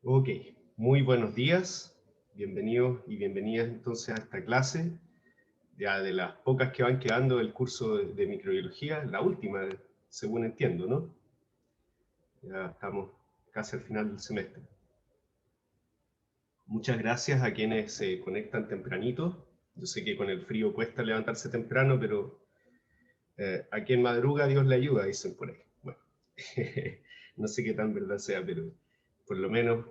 Ok, muy buenos días, bienvenidos y bienvenidas entonces a esta clase, ya de las pocas que van quedando del curso de microbiología, la última, según entiendo, ¿no? Ya estamos casi al final del semestre. Muchas gracias a quienes se conectan tempranito. Yo sé que con el frío cuesta levantarse temprano, pero a quien madruga Dios le ayuda, dicen por ahí. Bueno, no sé qué tan verdad sea, pero por lo menos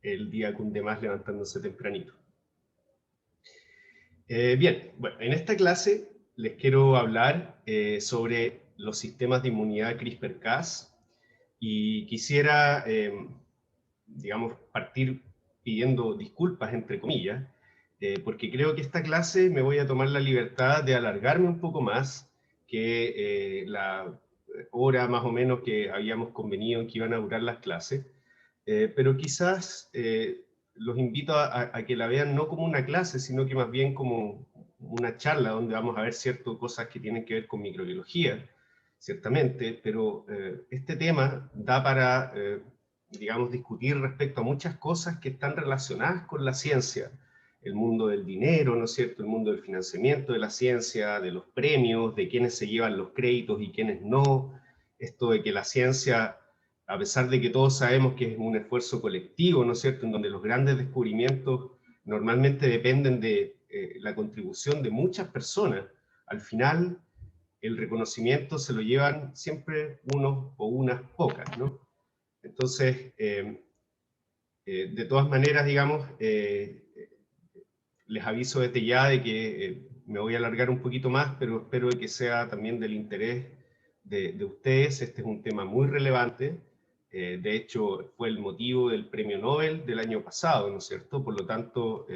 el día cunde más levantándose tempranito. Bien, bueno, en esta clase les quiero hablar sobre los sistemas de inmunidad CRISPR-Cas y quisiera, digamos, partir pidiendo disculpas, entre comillas, porque creo que esta clase me voy a tomar la libertad de alargarme un poco más que la hora más o menos que habíamos convenido en que iban a durar las clases, pero quizás los invito a que la vean no como una clase, sino que más bien como una charla donde vamos a ver ciertas cosas que tienen que ver con microbiología, ciertamente, pero este tema da para, digamos, discutir respecto a muchas cosas que están relacionadas con la ciencia. El mundo del dinero, ¿no es cierto? El mundo del financiamiento de la ciencia, de los premios, de quiénes se llevan los créditos y quiénes no. Esto de que la ciencia, a pesar de que todos sabemos que es un esfuerzo colectivo, ¿no es cierto?, en donde los grandes descubrimientos normalmente dependen de la contribución de muchas personas, al final el reconocimiento se lo llevan siempre unos o unas pocas, ¿no? Entonces, de todas maneras, digamos, les aviso desde ya de que me voy a alargar un poquito más, pero espero que sea también del interés de ustedes. Este es un tema muy relevante. De hecho, fue el motivo del premio Nobel del año pasado, ¿no es cierto? Por lo tanto,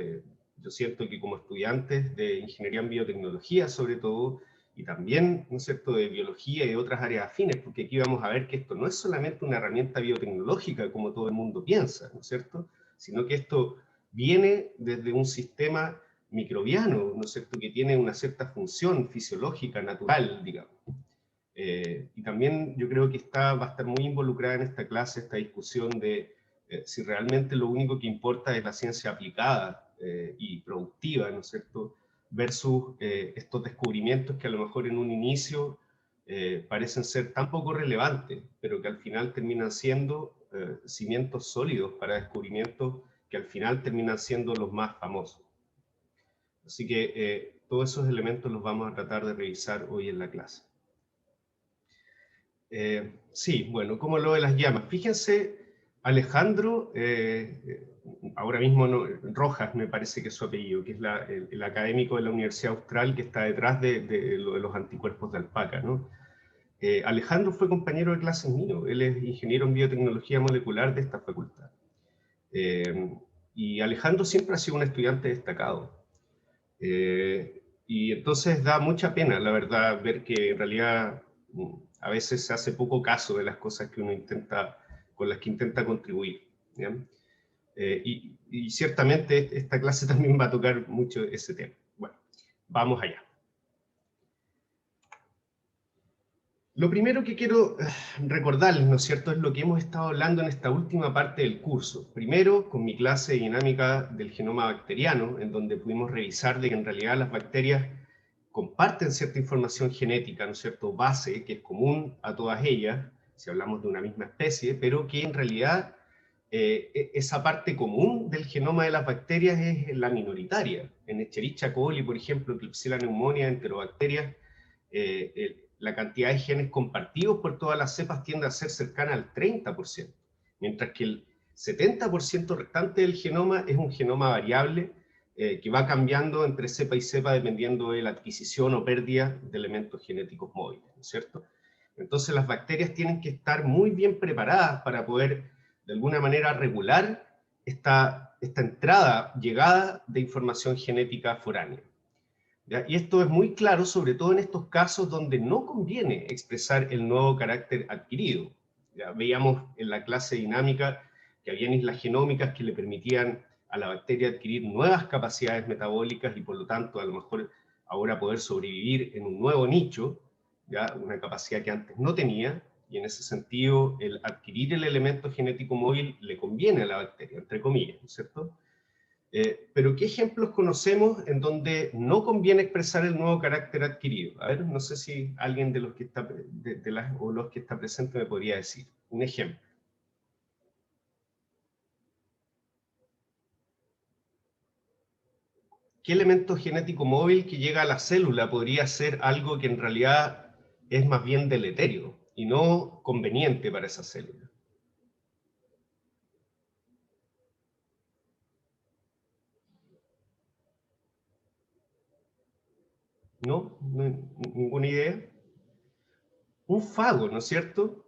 yo siento que como estudiantes de ingeniería en biotecnología, sobre todo, y también, ¿no es cierto?, de biología y de otras áreas afines, porque aquí vamos a ver que esto no es solamente una herramienta biotecnológica, como todo el mundo piensa, ¿no es cierto?, sino que esto viene desde un sistema microbiano, ¿no es cierto?, que tiene una cierta función fisiológica, natural, digamos. Y también yo creo que va a estar muy involucrada en esta clase, esta discusión de si realmente lo único que importa es la ciencia aplicada y productiva, ¿no es cierto?, versus estos descubrimientos que a lo mejor en un inicio parecen ser tan poco relevantes, pero que al final terminan siendo cimientos sólidos para descubrimientos que al final terminan siendo los más famosos. Así que todos esos elementos los vamos a tratar de revisar hoy en la clase. Sí, bueno, como lo de las llamas. Fíjense, Alejandro, ahora mismo no, Rojas me parece que es su apellido, que es el académico de la Universidad Austral que está detrás de lo de los anticuerpos de alpaca, ¿no? Alejandro fue compañero de clases mío, él es ingeniero en biotecnología molecular de esta facultad. Y Alejandro siempre ha sido un estudiante destacado. Y entonces da mucha pena, la verdad, ver que en realidad a veces se hace poco caso de las cosas que uno intenta, con las que intenta contribuir. Y ciertamente esta clase también va a tocar mucho ese tema. Bueno, vamos allá. Lo primero que quiero recordarles, ¿no es cierto?, es lo que hemos estado hablando en esta última parte del curso. Primero, con mi clase de dinámica del genoma bacteriano, en donde pudimos revisar de que en realidad las bacterias comparten cierta información genética, ¿no es cierto?, base, que es común a todas ellas, si hablamos de una misma especie, pero que en realidad esa parte común del genoma de las bacterias es la minoritaria. En Escherichia coli, por ejemplo, Klebsiella pneumoniae, enterobacterias, la cantidad de genes compartidos por todas las cepas tiende a ser cercana al 30%, mientras que el 70% restante del genoma es un genoma variable que va cambiando entre cepa y cepa dependiendo de la adquisición o pérdida de elementos genéticos móviles, ¿no es cierto? Entonces las bacterias tienen que estar muy bien preparadas para poder de alguna manera regular esta entrada, llegada de información genética foránea. ¿Ya? Y esto es muy claro, sobre todo en estos casos donde no conviene expresar el nuevo carácter adquirido. ¿Ya? Veíamos en la clase dinámica que había islas genómicas que le permitían a la bacteria adquirir nuevas capacidades metabólicas y por lo tanto a lo mejor ahora poder sobrevivir en un nuevo nicho, ¿ya? Una capacidad que antes no tenía, y en ese sentido el adquirir el elemento genético móvil le conviene a la bacteria, entre comillas, ¿no es cierto? Pero ¿qué ejemplos conocemos en donde no conviene expresar el nuevo carácter adquirido? A ver, no sé si alguien de los que está, o los que está presente me podría decir un ejemplo. ¿Qué elemento genético móvil que llega a la célula podría ser algo que en realidad es más bien deleterio y no conveniente para esa célula? ¿No? ¿No hay ninguna idea? Un fago, ¿no es cierto?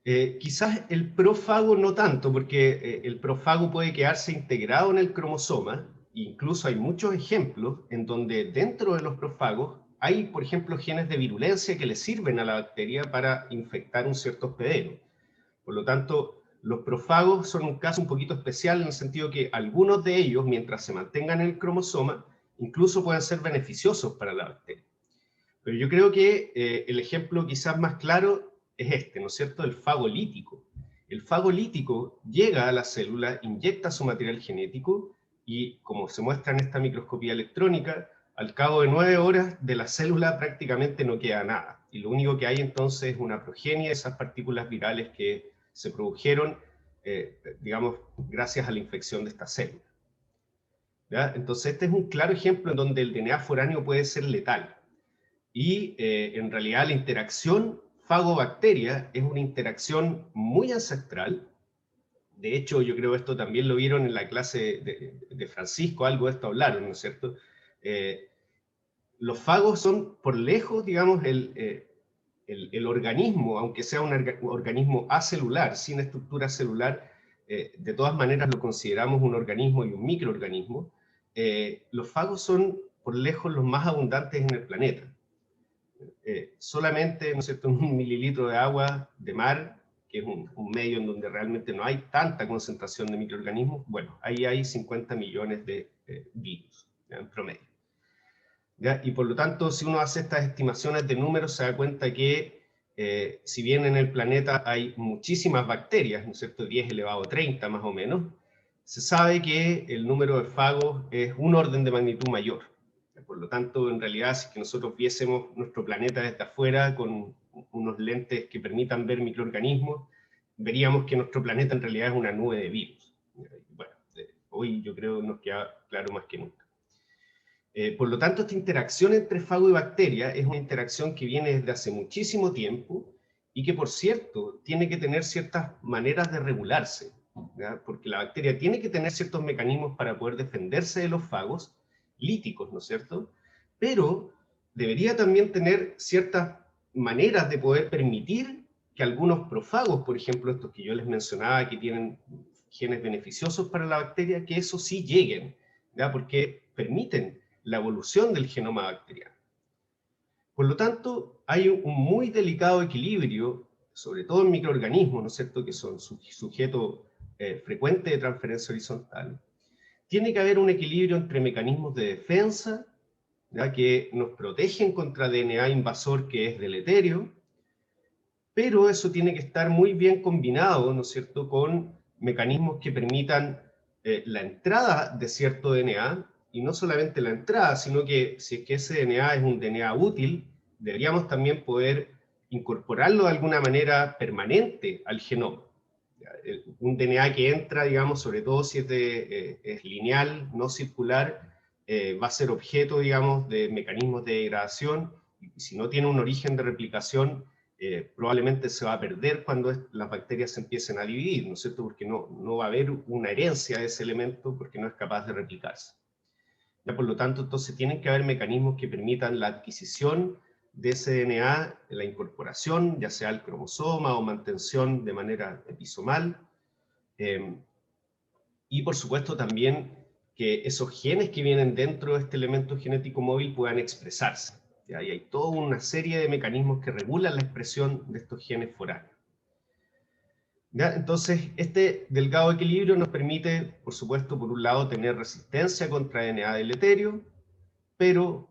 Quizás el profago no tanto, porque el profago puede quedarse integrado en el cromosoma. Incluso hay muchos ejemplos en donde dentro de los profagos hay, por ejemplo, genes de virulencia que le sirven a la bacteria para infectar un cierto hospedero. Por lo tanto, los profagos son un caso un poquito especial en el sentido que algunos de ellos, mientras se mantengan en el cromosoma, incluso pueden ser beneficiosos para la bacteria. Pero yo creo que el ejemplo quizás más claro es este, ¿no es cierto? El fago lítico. El fago lítico llega a la célula, inyecta su material genético y, como se muestra en esta microscopía electrónica, al cabo de 9 horas de la célula prácticamente no queda nada. Y lo único que hay entonces es una progenie de esas partículas virales que se produjeron, digamos, gracias a la infección de esta célula. ¿Ya? Entonces este es un claro ejemplo en donde el DNA foráneo puede ser letal. Y en realidad la interacción fago-bacteria es una interacción muy ancestral. De hecho, yo creo que esto también lo vieron en la clase de Francisco, algo de esto hablaron, ¿no es cierto? Los fagos son por lejos, digamos, el organismo, aunque sea un organismo acelular, sin estructura celular, de todas maneras lo consideramos un organismo y un microorganismo. Los fagos son por lejos los más abundantes en el planeta. Solamente, ¿no es cierto?, un mililitro de agua de mar, que es un medio en donde realmente no hay tanta concentración de microorganismos, bueno, ahí hay 50 millones de virus, ¿ya?, en promedio. ¿Ya? Y por lo tanto, si uno hace estas estimaciones de números, se da cuenta que si bien en el planeta hay muchísimas bacterias, ¿no es cierto?, 10 elevado a 30 más o menos, se sabe que el número de fagos es un orden de magnitud mayor. Por lo tanto, en realidad, si que nosotros viésemos nuestro planeta desde afuera con unos lentes que permitan ver microorganismos, veríamos que nuestro planeta en realidad es una nube de virus. Bueno, hoy yo creo que nos queda claro más que nunca. Por lo tanto, esta interacción entre fago y bacteria es una interacción que viene desde hace muchísimo tiempo y que, por cierto, tiene que tener ciertas maneras de regularse, ¿ya? Porque la bacteria tiene que tener ciertos mecanismos para poder defenderse de los fagos líticos, ¿no es cierto? Pero debería también tener ciertas maneras de poder permitir que algunos profagos, por ejemplo, estos que yo les mencionaba, que tienen genes beneficiosos para la bacteria, que eso sí lleguen, ¿ya? Porque permiten la evolución del genoma bacteriano. Por lo tanto, hay un muy delicado equilibrio, sobre todo en microorganismos, ¿no es cierto?, que son sujetos frecuentes de transferencia horizontal. Tiene que haber un equilibrio entre mecanismos de defensa, ¿ya?, que nos protegen contra DNA invasor que es deleterio, pero eso tiene que estar muy bien combinado, ¿no es cierto?, con mecanismos que permitan la entrada de cierto DNA, y no solamente la entrada, sino que si es que ese DNA es un DNA útil, deberíamos también poder incorporarlo de alguna manera permanente al genoma. Un DNA que entra, digamos, sobre todo si es lineal, no circular, va a ser objeto, digamos, de mecanismos de degradación, y si no tiene un origen de replicación, probablemente se va a perder cuando las bacterias se empiecen a dividir, ¿no es cierto? Porque no va a haber una herencia de ese elemento porque no es capaz de replicarse. ¿Ya? Por lo tanto, entonces tienen que haber mecanismos que permitan la adquisición de ese DNA, la incorporación, ya sea al cromosoma o mantención de manera episomal, y por supuesto también que esos genes que vienen dentro de este elemento genético móvil puedan expresarse. ¿Ya? Y hay toda una serie de mecanismos que regulan la expresión de estos genes foráneos. ¿Ya? Entonces, este delgado equilibrio nos permite, por supuesto, por un lado, tener resistencia contra DNA deleterio, pero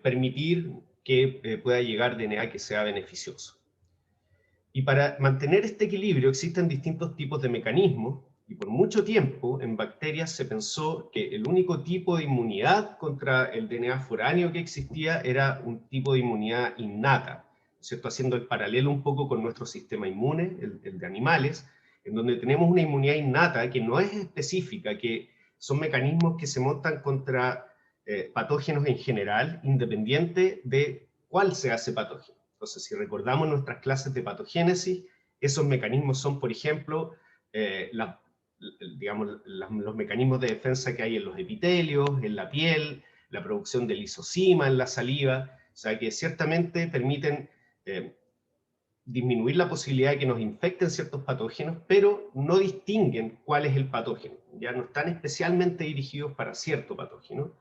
permitir que pueda llegar DNA que sea beneficioso. Y para mantener este equilibrio existen distintos tipos de mecanismos, y por mucho tiempo en bacterias se pensó que el único tipo de inmunidad contra el DNA foráneo que existía era un tipo de inmunidad innata, ¿cierto? Haciendo el paralelo un poco con nuestro sistema inmune, el de animales, en donde tenemos una inmunidad innata que no es específica, que son mecanismos que se montan contra patógenos en general, independiente de cuál sea ese patógeno. Entonces, si recordamos nuestras clases de patogénesis, esos mecanismos son, por ejemplo, los mecanismos de defensa que hay en los epitelios, en la piel, la producción de lisozima en la saliva, o sea que ciertamente permiten disminuir la posibilidad de que nos infecten ciertos patógenos, pero no distinguen cuál es el patógeno, ya no están especialmente dirigidos para cierto patógeno,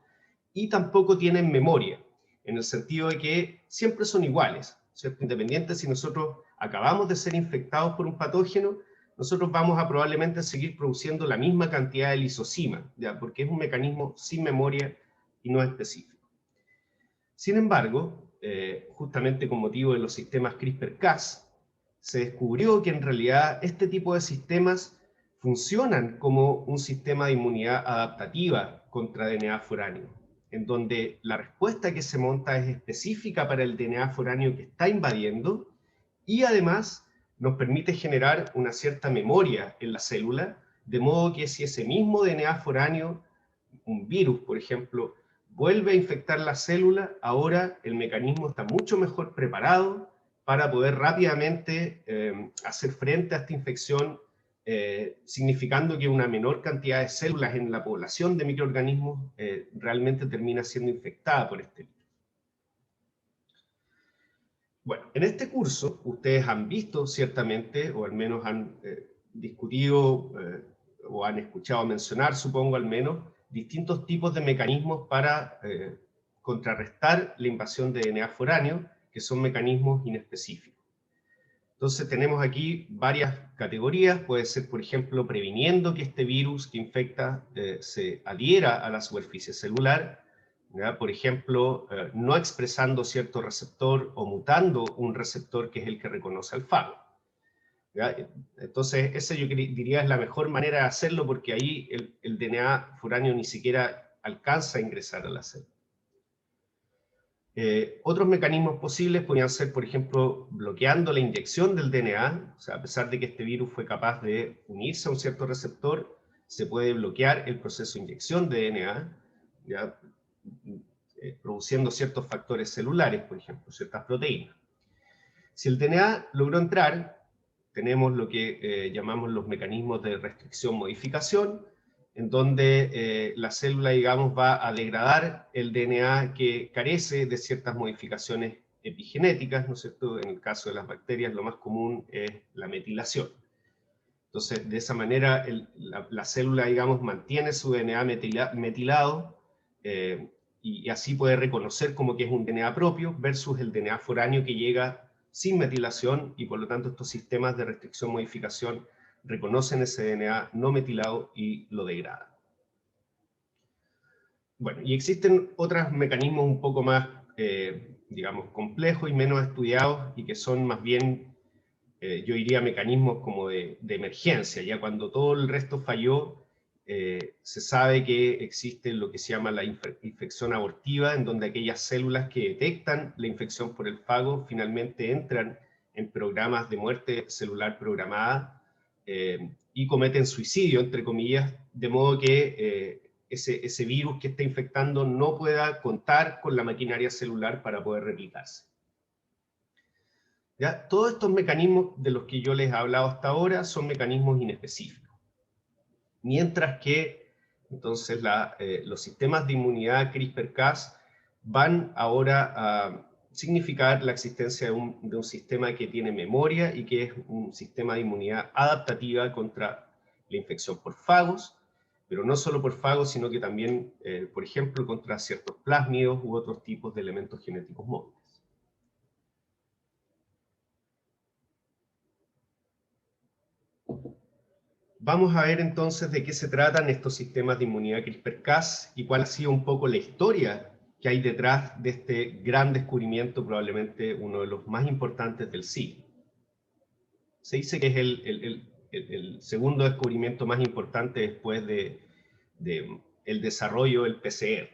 y tampoco tienen memoria, en el sentido de que siempre son iguales, ¿cierto? Independiente si nosotros acabamos de ser infectados por un patógeno, nosotros vamos a probablemente seguir produciendo la misma cantidad de lisozima, ¿ya? Porque es un mecanismo sin memoria y no específico. Sin embargo, justamente con motivo de los sistemas CRISPR-Cas, se descubrió que en realidad este tipo de sistemas funcionan como un sistema de inmunidad adaptativa contra DNA foráneo, en donde la respuesta que se monta es específica para el DNA foráneo que está invadiendo y además nos permite generar una cierta memoria en la célula, de modo que si ese mismo DNA foráneo, un virus por ejemplo, vuelve a infectar la célula, ahora el mecanismo está mucho mejor preparado para poder rápidamente hacer frente a esta infección, significando que una menor cantidad de células en la población de microorganismos realmente termina siendo infectada por este virus. Bueno, en este curso ustedes han visto ciertamente, o al menos han discutido o han escuchado mencionar, supongo al menos, distintos tipos de mecanismos para contrarrestar la invasión de DNA foráneo, que son mecanismos inespecíficos. Entonces tenemos aquí varias categorías, puede ser por ejemplo previniendo que este virus que infecta se adhiera a la superficie celular, ¿ya? Por ejemplo, no expresando cierto receptor o mutando un receptor que es el que reconoce al fago, ¿ya? Entonces esa yo diría es la mejor manera de hacerlo porque ahí el DNA foráneo ni siquiera alcanza a ingresar a la célula. Otros mecanismos posibles podrían ser, por ejemplo, bloqueando la inyección del DNA, o sea, a pesar de que este virus fue capaz de unirse a un cierto receptor, se puede bloquear el proceso de inyección de DNA, ¿ya? Produciendo ciertos factores celulares, por ejemplo, ciertas proteínas. Si el DNA logró entrar, tenemos lo que llamamos los mecanismos de restricción-modificación, en donde la célula, digamos, va a degradar el DNA que carece de ciertas modificaciones epigenéticas, ¿no es cierto? En el caso de las bacterias, lo más común es la metilación. Entonces, de esa manera, la célula, digamos, mantiene su DNA metilado y así puede reconocer como que es un DNA propio versus el DNA foráneo que llega sin metilación y por lo tanto estos sistemas de restricción-modificación reconocen ese DNA no metilado y lo degradan. Bueno, y existen otros mecanismos un poco más, digamos, complejos y menos estudiados y que son más bien, yo diría, mecanismos como de emergencia. Ya cuando todo el resto falló, se sabe que existe lo que se llama la infección abortiva, en donde aquellas células que detectan la infección por el fago finalmente entran en programas de muerte celular programada y cometen suicidio, entre comillas, de modo que ese virus que está infectando no pueda contar con la maquinaria celular para poder replicarse. ¿Ya? Todos estos mecanismos de los que yo les he hablado hasta ahora son mecanismos inespecíficos. Mientras que, entonces, los sistemas de inmunidad CRISPR-Cas van ahora a significar la existencia de un sistema que tiene memoria y que es un sistema de inmunidad adaptativa contra la infección por fagos, pero no solo por fagos, sino que también, por ejemplo, contra ciertos plásmidos u otros tipos de elementos genéticos móviles. Vamos a ver entonces de qué se tratan estos sistemas de inmunidad CRISPR-Cas y cuál ha sido un poco la historia que hay detrás de este gran descubrimiento, probablemente uno de los más importantes del siglo. Se dice que es el segundo descubrimiento más importante después el desarrollo del PCR.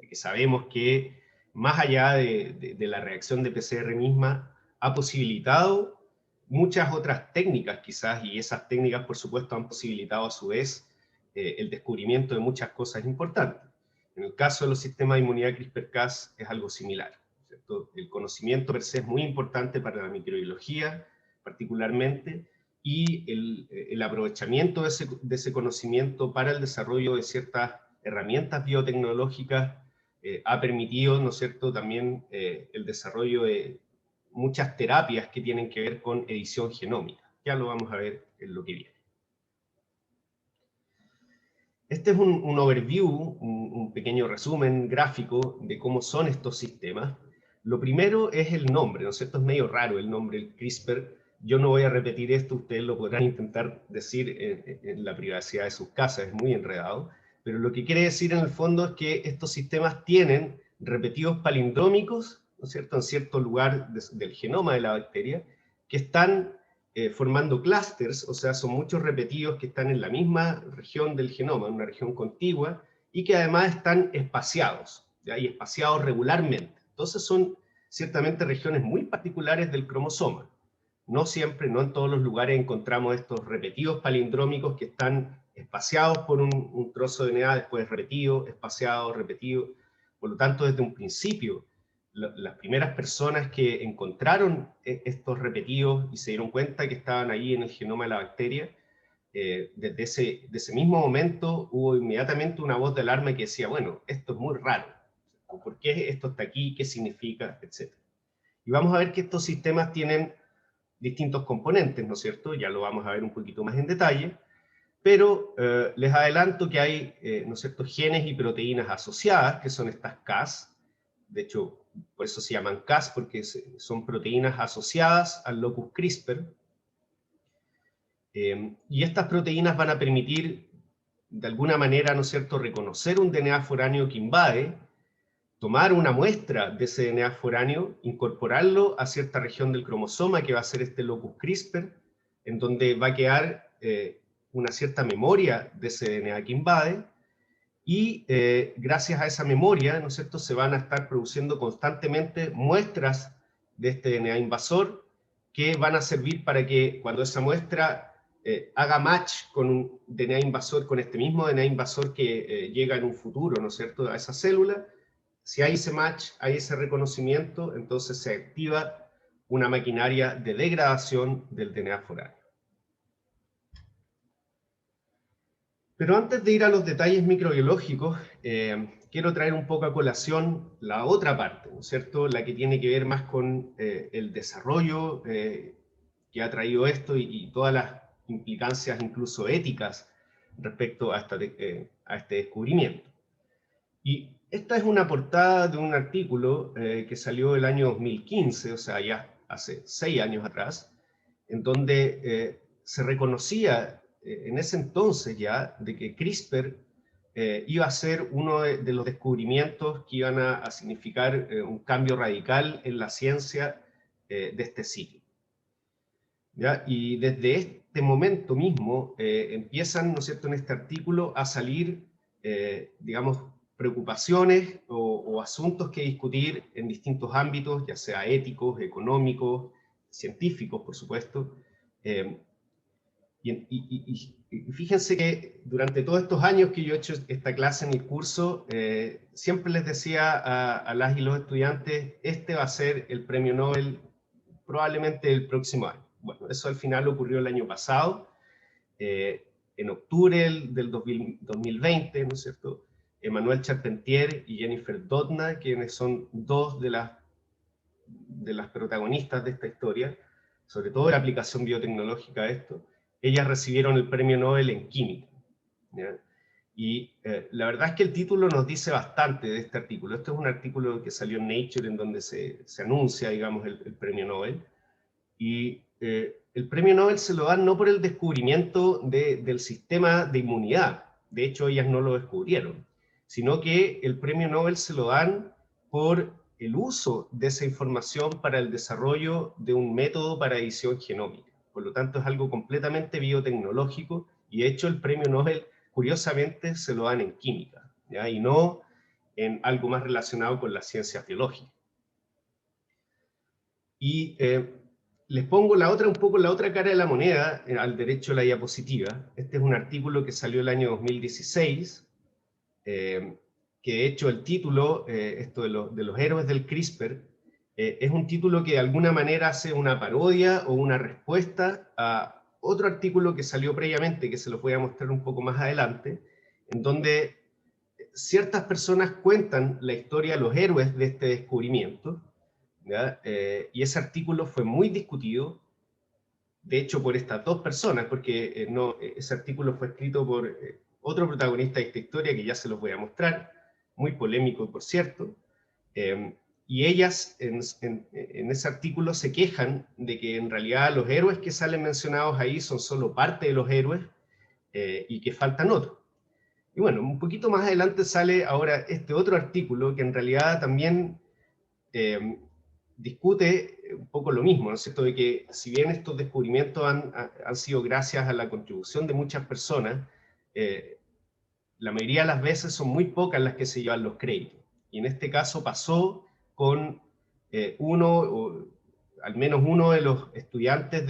Que sabemos que más allá de la reacción de PCR misma, ha posibilitado muchas otras técnicas quizás, y esas técnicas por supuesto han posibilitado a su vez el descubrimiento de muchas cosas importantes. En el caso de los sistemas de inmunidad CRISPR-Cas es algo similar, ¿cierto? El conocimiento per se es muy importante para la microbiología particularmente, y el aprovechamiento de ese conocimiento para el desarrollo de ciertas herramientas biotecnológicas ha permitido, ¿no es cierto?, también el desarrollo de muchas terapias que tienen que ver con edición genómica. Ya lo vamos a ver en lo que viene. Este es un overview, un pequeño resumen gráfico de cómo son estos sistemas. Lo primero es el nombre, ¿no es cierto? Es medio raro el nombre, el CRISPR. Yo no voy a repetir esto, ustedes lo podrán intentar decir en la privacidad de sus casas, es muy enredado. Pero lo que quiere decir en el fondo es que estos sistemas tienen repetidos palindrómicos, ¿no es cierto?, en cierto lugar del genoma de la bacteria, que están formando clústeres, o sea, son muchos repetidos que están en la misma región del genoma, en una región contigua, y que además están espaciados, ¿ya? Y espaciados regularmente. Entonces son ciertamente regiones muy particulares del cromosoma. No siempre, no en todos los lugares encontramos estos repetidos palindrómicos que están espaciados por un trozo de DNA, después repetido, espaciado, repetido. Por lo tanto, desde un principio, las primeras personas que encontraron estos repetidos y se dieron cuenta que estaban ahí en el genoma de la bacteria, desde ese mismo momento hubo inmediatamente una voz de alarma que decía, bueno, esto es muy raro. ¿Por qué esto está aquí? ¿Qué significa? Etcétera. Y vamos a ver que estos sistemas tienen distintos componentes, ¿no es cierto? Ya lo vamos a ver un poquito más en detalle, pero les adelanto que hay, ¿no es cierto?, genes y proteínas asociadas, que son estas Cas. De hecho, por eso se llaman Cas, porque son proteínas asociadas al locus CRISPR. Y estas proteínas van a permitir, de alguna manera, ¿no es cierto?, reconocer un DNA foráneo que invade, tomar una muestra de ese DNA foráneo, incorporarlo a cierta región del cromosoma que va a ser este locus CRISPR, en donde va a quedar una cierta memoria de ese DNA que invade, y gracias a esa memoria, ¿no es cierto?, se van a estar produciendo constantemente muestras de este DNA invasor que van a servir para que cuando esa muestra haga match con un DNA invasor, con este mismo DNA invasor que llega en un futuro, ¿no es cierto?, a esa célula, si hay ese match, hay ese reconocimiento, entonces se activa una maquinaria de degradación del DNA foráneo. Pero antes de ir a los detalles microbiológicos, quiero traer un poco a colación la otra parte, ¿no es cierto?, la que tiene que ver más con el desarrollo que ha traído esto y todas las implicancias, incluso éticas, respecto a este descubrimiento. Y esta es una portada de un artículo que salió el año 2015, o sea, ya hace 6 años atrás, en donde se reconocía en ese entonces ya de que CRISPR iba a ser uno de los descubrimientos que iban a significar un cambio radical en la ciencia de este siglo. ¿Ya? Y desde este momento mismo empiezan, ¿no es cierto?, en este artículo a salir, digamos, preocupaciones o asuntos que discutir en distintos ámbitos, ya sea éticos, económicos, científicos, por supuesto. Y fíjense que durante todos estos años que yo he hecho esta clase en el curso, siempre les decía a las y los estudiantes, este va a ser el premio Nobel probablemente el próximo año. Bueno, eso al final ocurrió el año pasado, en octubre del 2020, ¿no es cierto? Emmanuel Charpentier y Jennifer Doudna, quienes son dos de las protagonistas de esta historia, sobre todo la aplicación biotecnológica de esto, ellas recibieron el premio Nobel en química, ¿ya? Y la verdad es que el título nos dice bastante de este artículo. Este es un artículo que salió en Nature en donde se anuncia, digamos, el premio Nobel. Y el premio Nobel se lo dan no por el descubrimiento del sistema de inmunidad, de hecho ellas no lo descubrieron, sino que el premio Nobel se lo dan por el uso de esa información para el desarrollo de un método para edición genómica. Por lo tanto, es algo completamente biotecnológico, y de hecho el premio Nobel, curiosamente, se lo dan en química, ¿ya? Y no en algo más relacionado con las ciencias biológicas. Y les pongo un poco la otra cara de la moneda, al derecho de la diapositiva. Este es un artículo que salió el año 2016, que de hecho el título, esto de los héroes del CRISPR, es un título que de alguna manera hace una parodia o una respuesta a otro artículo que salió previamente, que se los voy a mostrar un poco más adelante, en donde ciertas personas cuentan la historia de los héroes de este descubrimiento, ¿ya? Y ese artículo fue muy discutido, de hecho por estas dos personas, porque ese artículo fue escrito por otro protagonista de esta historia, que ya se los voy a mostrar, muy polémico por cierto, y ellas en ese artículo se quejan de que en realidad los héroes que salen mencionados ahí son solo parte de los héroes, y que faltan otros. Y bueno, un poquito más adelante sale ahora este otro artículo que en realidad también discute un poco lo mismo, ¿no es cierto? De que si bien estos descubrimientos han sido gracias a la contribución de muchas personas, la mayoría de las veces son muy pocas las que se llevan los créditos. Y en este caso pasó con o al menos uno de los estudiantes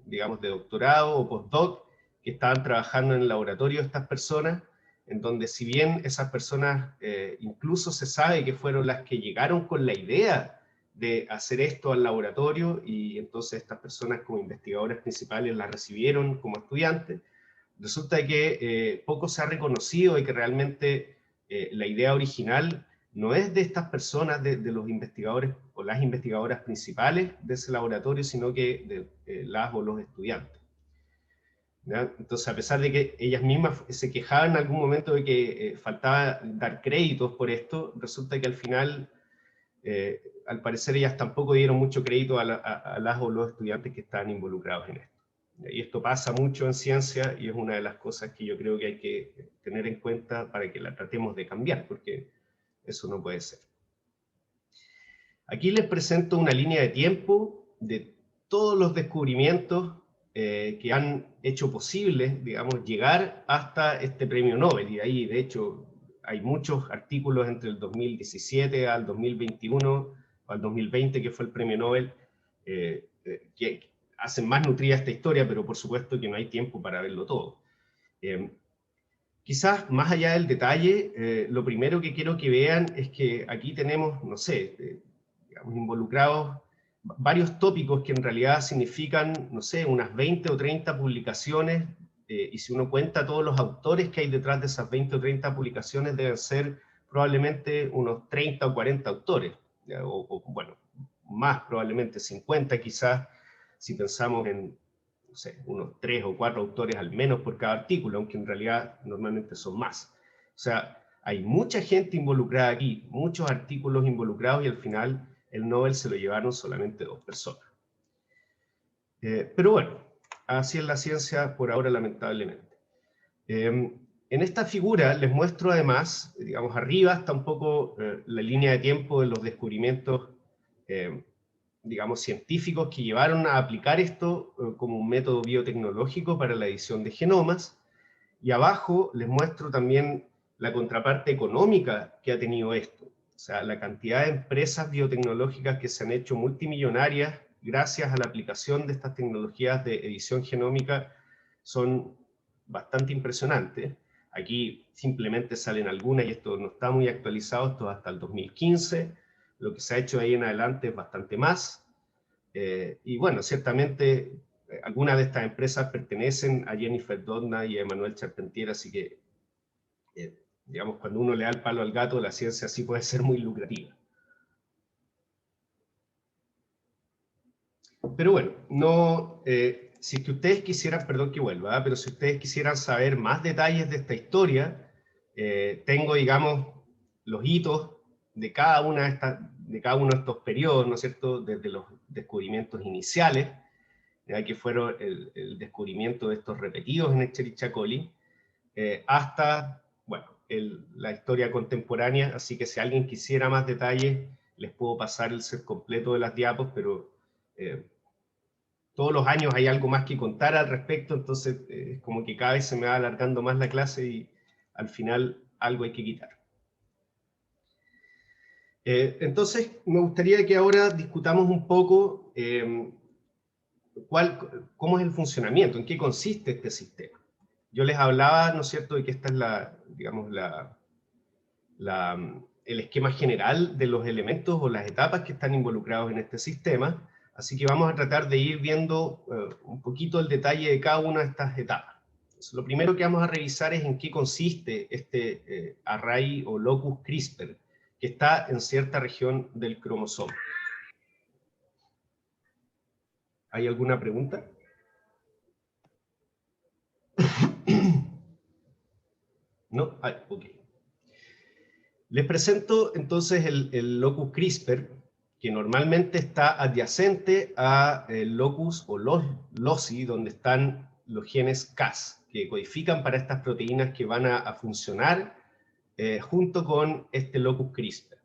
digamos, de doctorado o postdoc que estaban trabajando en el laboratorio de estas personas, en donde si bien esas personas incluso se sabe que fueron las que llegaron con la idea de hacer esto al laboratorio, y entonces estas personas como investigadoras principales las recibieron como estudiantes, resulta que poco se ha reconocido de que realmente la idea original no es de estas personas, de los investigadores o las investigadoras principales de ese laboratorio, sino que de las o los estudiantes, ¿ya? Entonces, a pesar de que ellas mismas se quejaban en algún momento de que faltaba dar créditos por esto, resulta que al final, al parecer, ellas tampoco dieron mucho crédito a las o los estudiantes que estaban involucrados en esto. Y esto pasa mucho en ciencia, y es una de las cosas que yo creo que hay que tener en cuenta para que la tratemos de cambiar, porque eso no puede ser. Aquí les presento una línea de tiempo de todos los descubrimientos que han hecho posible, digamos, llegar hasta este premio Nobel. Y ahí, de hecho, hay muchos artículos entre el 2017 al 2021, o al 2020, que fue el premio Nobel, que hacen más nutrida esta historia, pero por supuesto que no hay tiempo para verlo todo. Quizás más allá del detalle, lo primero que quiero que vean es que aquí tenemos, no sé, digamos, involucrados varios tópicos que en realidad significan, no sé, unas 20 o 30 publicaciones, y si uno cuenta todos los autores que hay detrás de esas 20 o 30 publicaciones, deben ser probablemente unos 30 o 40 autores, o bueno, más probablemente 50 quizás, si pensamos en, no sé, unos 3 o 4 autores al menos por cada artículo, aunque en realidad normalmente son más. O sea, hay mucha gente involucrada aquí, muchos artículos involucrados, y al final el Nobel se lo llevaron solamente 2 personas. Pero bueno, así es la ciencia por ahora, lamentablemente. En esta figura les muestro además, digamos, arriba está un poco la línea de tiempo de los descubrimientos, digamos, científicos que llevaron a aplicar esto como un método biotecnológico para la edición de genomas, y abajo les muestro también la contraparte económica que ha tenido esto. O sea, la cantidad de empresas biotecnológicas que se han hecho multimillonarias gracias a la aplicación de estas tecnologías de edición genómica son bastante impresionantes. Aquí simplemente salen algunas, y esto no está muy actualizado, esto hasta el 2015. Lo que se ha hecho de ahí en adelante es bastante más. Y bueno, ciertamente algunas de estas empresas pertenecen a Jennifer Doudna y a Emmanuel Charpentier, así que, digamos, cuando uno le da el palo al gato, la ciencia sí puede ser muy lucrativa. Pero bueno, no, si es que ustedes quisieran, perdón que vuelva, pero si ustedes quisieran saber más detalles de esta historia, tengo, digamos, los hitos de cada uno de estos periodos, ¿no es cierto?, desde los descubrimientos iniciales, ya que fueron el descubrimiento de estos repetidos en Escherichia coli, hasta, bueno, la historia contemporánea. Así que si alguien quisiera más detalles, les puedo pasar el set completo de las diapos, pero todos los años hay algo más que contar al respecto, entonces es como que cada vez se me va alargando más la clase y al final algo hay que quitar. Entonces, me gustaría que ahora discutamos un poco cómo es el funcionamiento, en qué consiste este sistema. Yo les hablaba, ¿no es cierto?, de que esta es digamos, el esquema general de los elementos o las etapas que están involucrados en este sistema, así que vamos a tratar de ir viendo un poquito el detalle de cada una de estas etapas. Entonces, lo primero que vamos a revisar es en qué consiste este array o locus CRISPR, que está en cierta región del cromosoma. ¿Hay alguna pregunta? ¿No? Ok. Les presento entonces el locus CRISPR, que normalmente está adyacente a el locus o loci, donde están los genes Cas, que codifican para estas proteínas que van a funcionar junto con este locus CRISPR.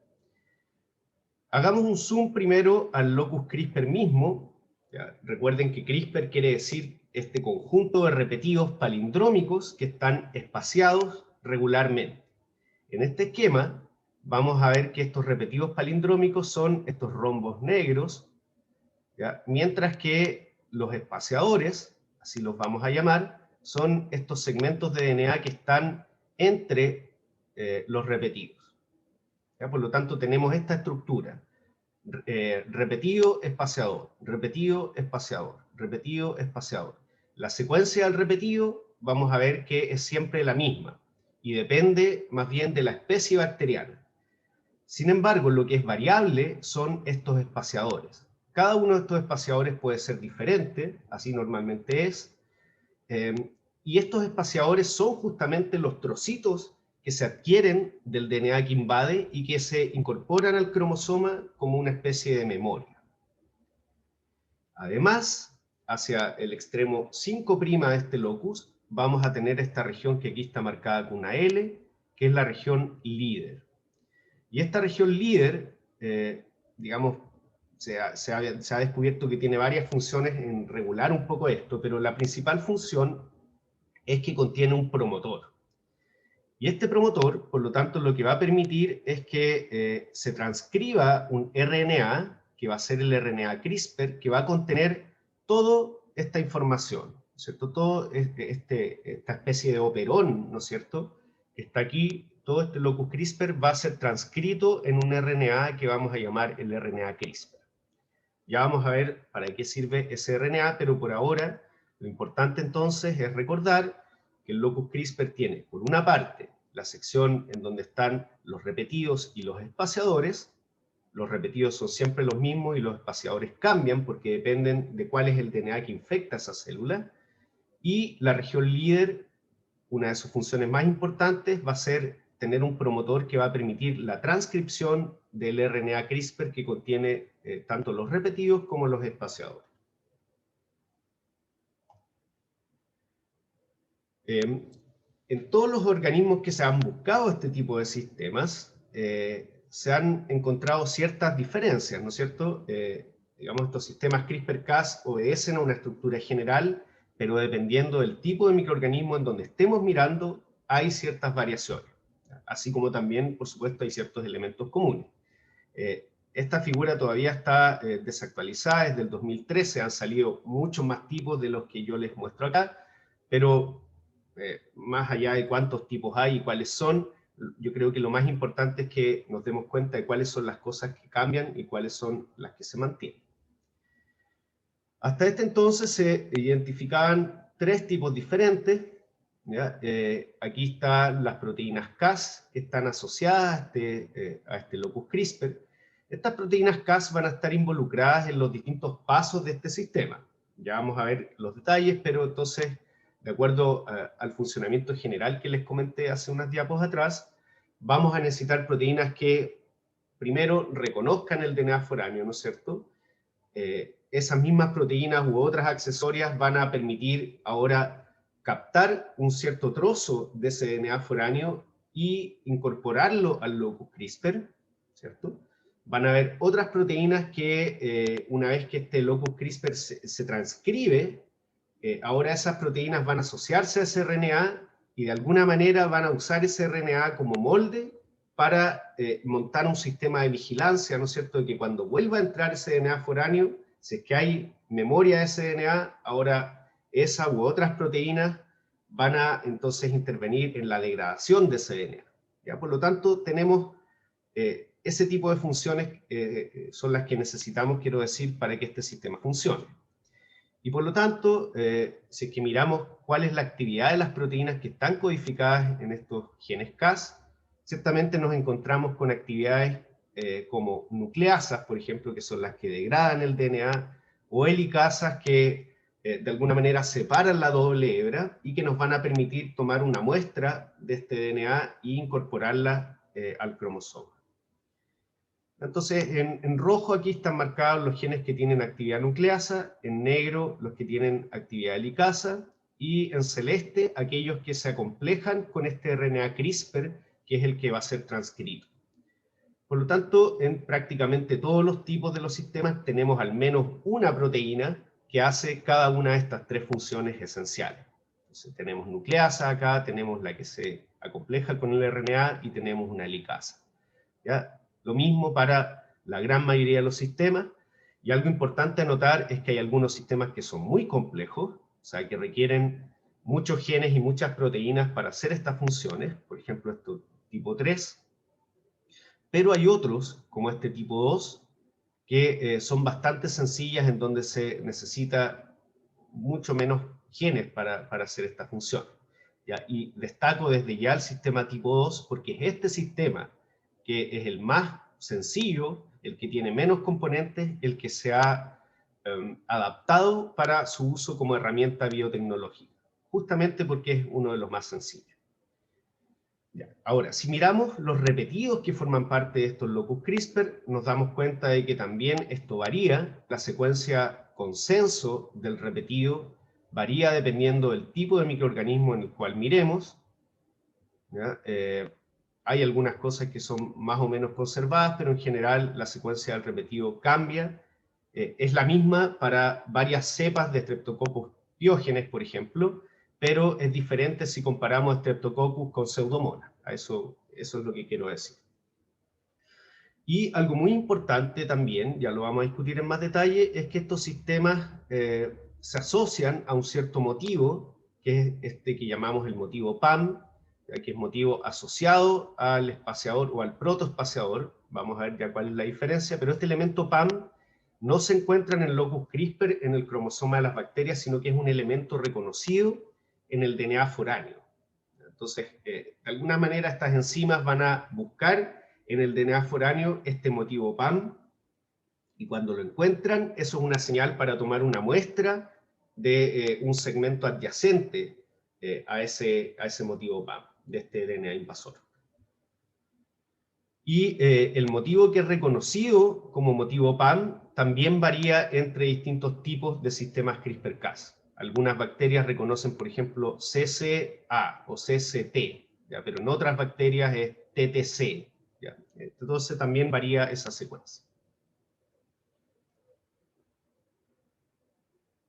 Hagamos un zoom primero al locus CRISPR mismo. Ya, recuerden que CRISPR quiere decir este conjunto de repetidos palindrómicos que están espaciados regularmente. En este esquema vamos a ver que estos repetidos palindrómicos son estos rombos negros, ¿ya? Mientras que los espaciadores, así los vamos a llamar, son estos segmentos de DNA que están entre los repetidos. ¿Ya? Por lo tanto, tenemos esta estructura. Repetido, espaciador, repetido, espaciador, repetido, espaciador. La secuencia del repetido vamos a ver que es siempre la misma y depende más bien de la especie bacteriana. Sin embargo, lo que es variable son estos espaciadores. Cada uno de estos espaciadores puede ser diferente, así normalmente es, y estos espaciadores son justamente los trocitos que se adquieren del DNA que invade y que se incorporan al cromosoma como una especie de memoria. Además, hacia el extremo 5' de este locus, vamos a tener esta región que aquí está marcada con una L, que es la región líder. Y esta región líder, digamos, se ha descubierto que tiene varias funciones en regular un poco esto, pero la principal función es que contiene un promotor. Y este promotor, por lo tanto, lo que va a permitir es que se transcriba un RNA, que va a ser el RNA CRISPR, que va a contener toda esta información, ¿no es cierto? Todo esta especie de operón, ¿no es cierto?, que está aquí, todo este locus CRISPR va a ser transcrito en un RNA que vamos a llamar el RNA CRISPR. Ya vamos a ver para qué sirve ese RNA, pero por ahora lo importante entonces es recordar que el locus CRISPR tiene, por una parte, la sección en donde están los repetidos y los espaciadores. Los repetidos son siempre los mismos y los espaciadores cambian porque dependen de cuál es el DNA que infecta esa célula. Y la región líder, una de sus funciones más importantes, va a ser tener un promotor que va a permitir la transcripción del RNA CRISPR que contiene tanto los repetidos como los espaciadores. En todos los organismos que se han buscado este tipo de sistemas, se han encontrado ciertas diferencias, ¿no es cierto? Digamos, estos sistemas CRISPR-Cas obedecen a una estructura general, pero dependiendo del tipo de microorganismo en donde estemos mirando, hay ciertas variaciones. Así como también, por supuesto, hay ciertos elementos comunes. Esta figura todavía está desactualizada, desde el 2013 han salido muchos más tipos de los que yo les muestro acá, pero más allá de cuántos tipos hay y cuáles son, yo creo que lo más importante es que nos demos cuenta de cuáles son las cosas que cambian y cuáles son las que se mantienen. Hasta este entonces se identificaban 3 tipos diferentes. Aquí están las proteínas Cas, que están asociadas a este locus CRISPR. Estas proteínas Cas van a estar involucradas en los distintos pasos de este sistema. Ya vamos a ver los detalles, pero entonces, de acuerdo al funcionamiento general que les comenté hace unas diapos atrás, vamos a necesitar proteínas que primero reconozcan el DNA foráneo, ¿no es cierto? Esas mismas proteínas u otras accesorias van a permitir ahora captar un cierto trozo de ese DNA foráneo y incorporarlo al locus CRISPR, ¿cierto? van a haber otras proteínas que una vez que este locus CRISPR se transcribe, ahora esas proteínas van a asociarse a ese RNA y de alguna manera van a usar ese RNA como molde para montar un sistema de vigilancia, ¿no es cierto?, de que cuando vuelva a entrar ese DNA foráneo, si es que hay memoria de ese DNA, ahora esa u otras proteínas van a entonces intervenir en la degradación de ese DNA. ¿Ya? Por lo tanto, tenemos ese tipo de funciones son las que necesitamos, quiero decir, para que este sistema funcione. Y por lo tanto, si es que miramos cuál es la actividad de las proteínas que están codificadas en estos genes Cas, ciertamente nos encontramos con actividades como nucleasas, por ejemplo, que son las que degradan el DNA, o helicasas que de alguna manera separan la doble hebra y que nos van a permitir tomar una muestra de este DNA e incorporarla al cromosoma. Entonces, en rojo aquí están marcados los genes que tienen actividad nucleasa, en negro los que tienen actividad helicasa, y en celeste aquellos que se acomplejan con este RNA CRISPR, que es el que va a ser transcrito. Por lo tanto, en prácticamente todos los tipos de los sistemas tenemos al menos una proteína que hace cada una de estas tres funciones esenciales. Entonces, tenemos nucleasa acá, tenemos la que se acompleja con el RNA y tenemos una helicasa. ¿Ya? Lo mismo para la gran mayoría de los sistemas, y algo importante a notar es que hay algunos sistemas que son muy complejos, o sea, que requieren muchos genes y muchas proteínas para hacer estas funciones, por ejemplo, esto tipo 3, pero hay otros, como este tipo 2, que son bastante sencillas, en donde se necesita mucho menos genes para hacer esta función. ¿Ya? Y destaco desde ya el sistema tipo 2, porque es este sistema que es el más sencillo, el que tiene menos componentes, el que se ha adaptado para su uso como herramienta biotecnológica, justamente porque es uno de los más sencillos. Ya. Ahora, si miramos los repetidos que forman parte de estos locus CRISPR, nos damos cuenta de que también esto varía. La secuencia consenso del repetido varía dependiendo del tipo de microorganismo en el cual miremos. ¿Ya? Hay algunas cosas que son más o menos conservadas, pero en general la secuencia del repetido cambia. Es la misma para varias cepas de Streptococcus piógenes, por ejemplo, pero es diferente si comparamos Streptococcus con Pseudomonas. Eso es lo que quiero decir. Y algo muy importante también, ya lo vamos a discutir en más detalle, es que estos sistemas se asocian a un cierto motivo, que es este que llamamos el motivo PAM, que es motivo asociado al espaciador o al protoespaciador. Vamos a ver ya cuál es la diferencia, pero este elemento PAM no se encuentra en el locus CRISPR en el cromosoma de las bacterias, sino que es un elemento reconocido en el DNA foráneo. Entonces, de alguna manera estas enzimas van a buscar en el DNA foráneo este motivo PAM, y cuando lo encuentran, eso es una señal para tomar una muestra de un segmento adyacente a ese motivo PAM, de este DNA invasor. Y el motivo que es reconocido como motivo PAM también varía entre distintos tipos de sistemas CRISPR-Cas. Algunas bacterias reconocen, por ejemplo, CCA o CCT, ¿ya? Pero en otras bacterias es TTC. ¿Ya? Entonces también varía esa secuencia.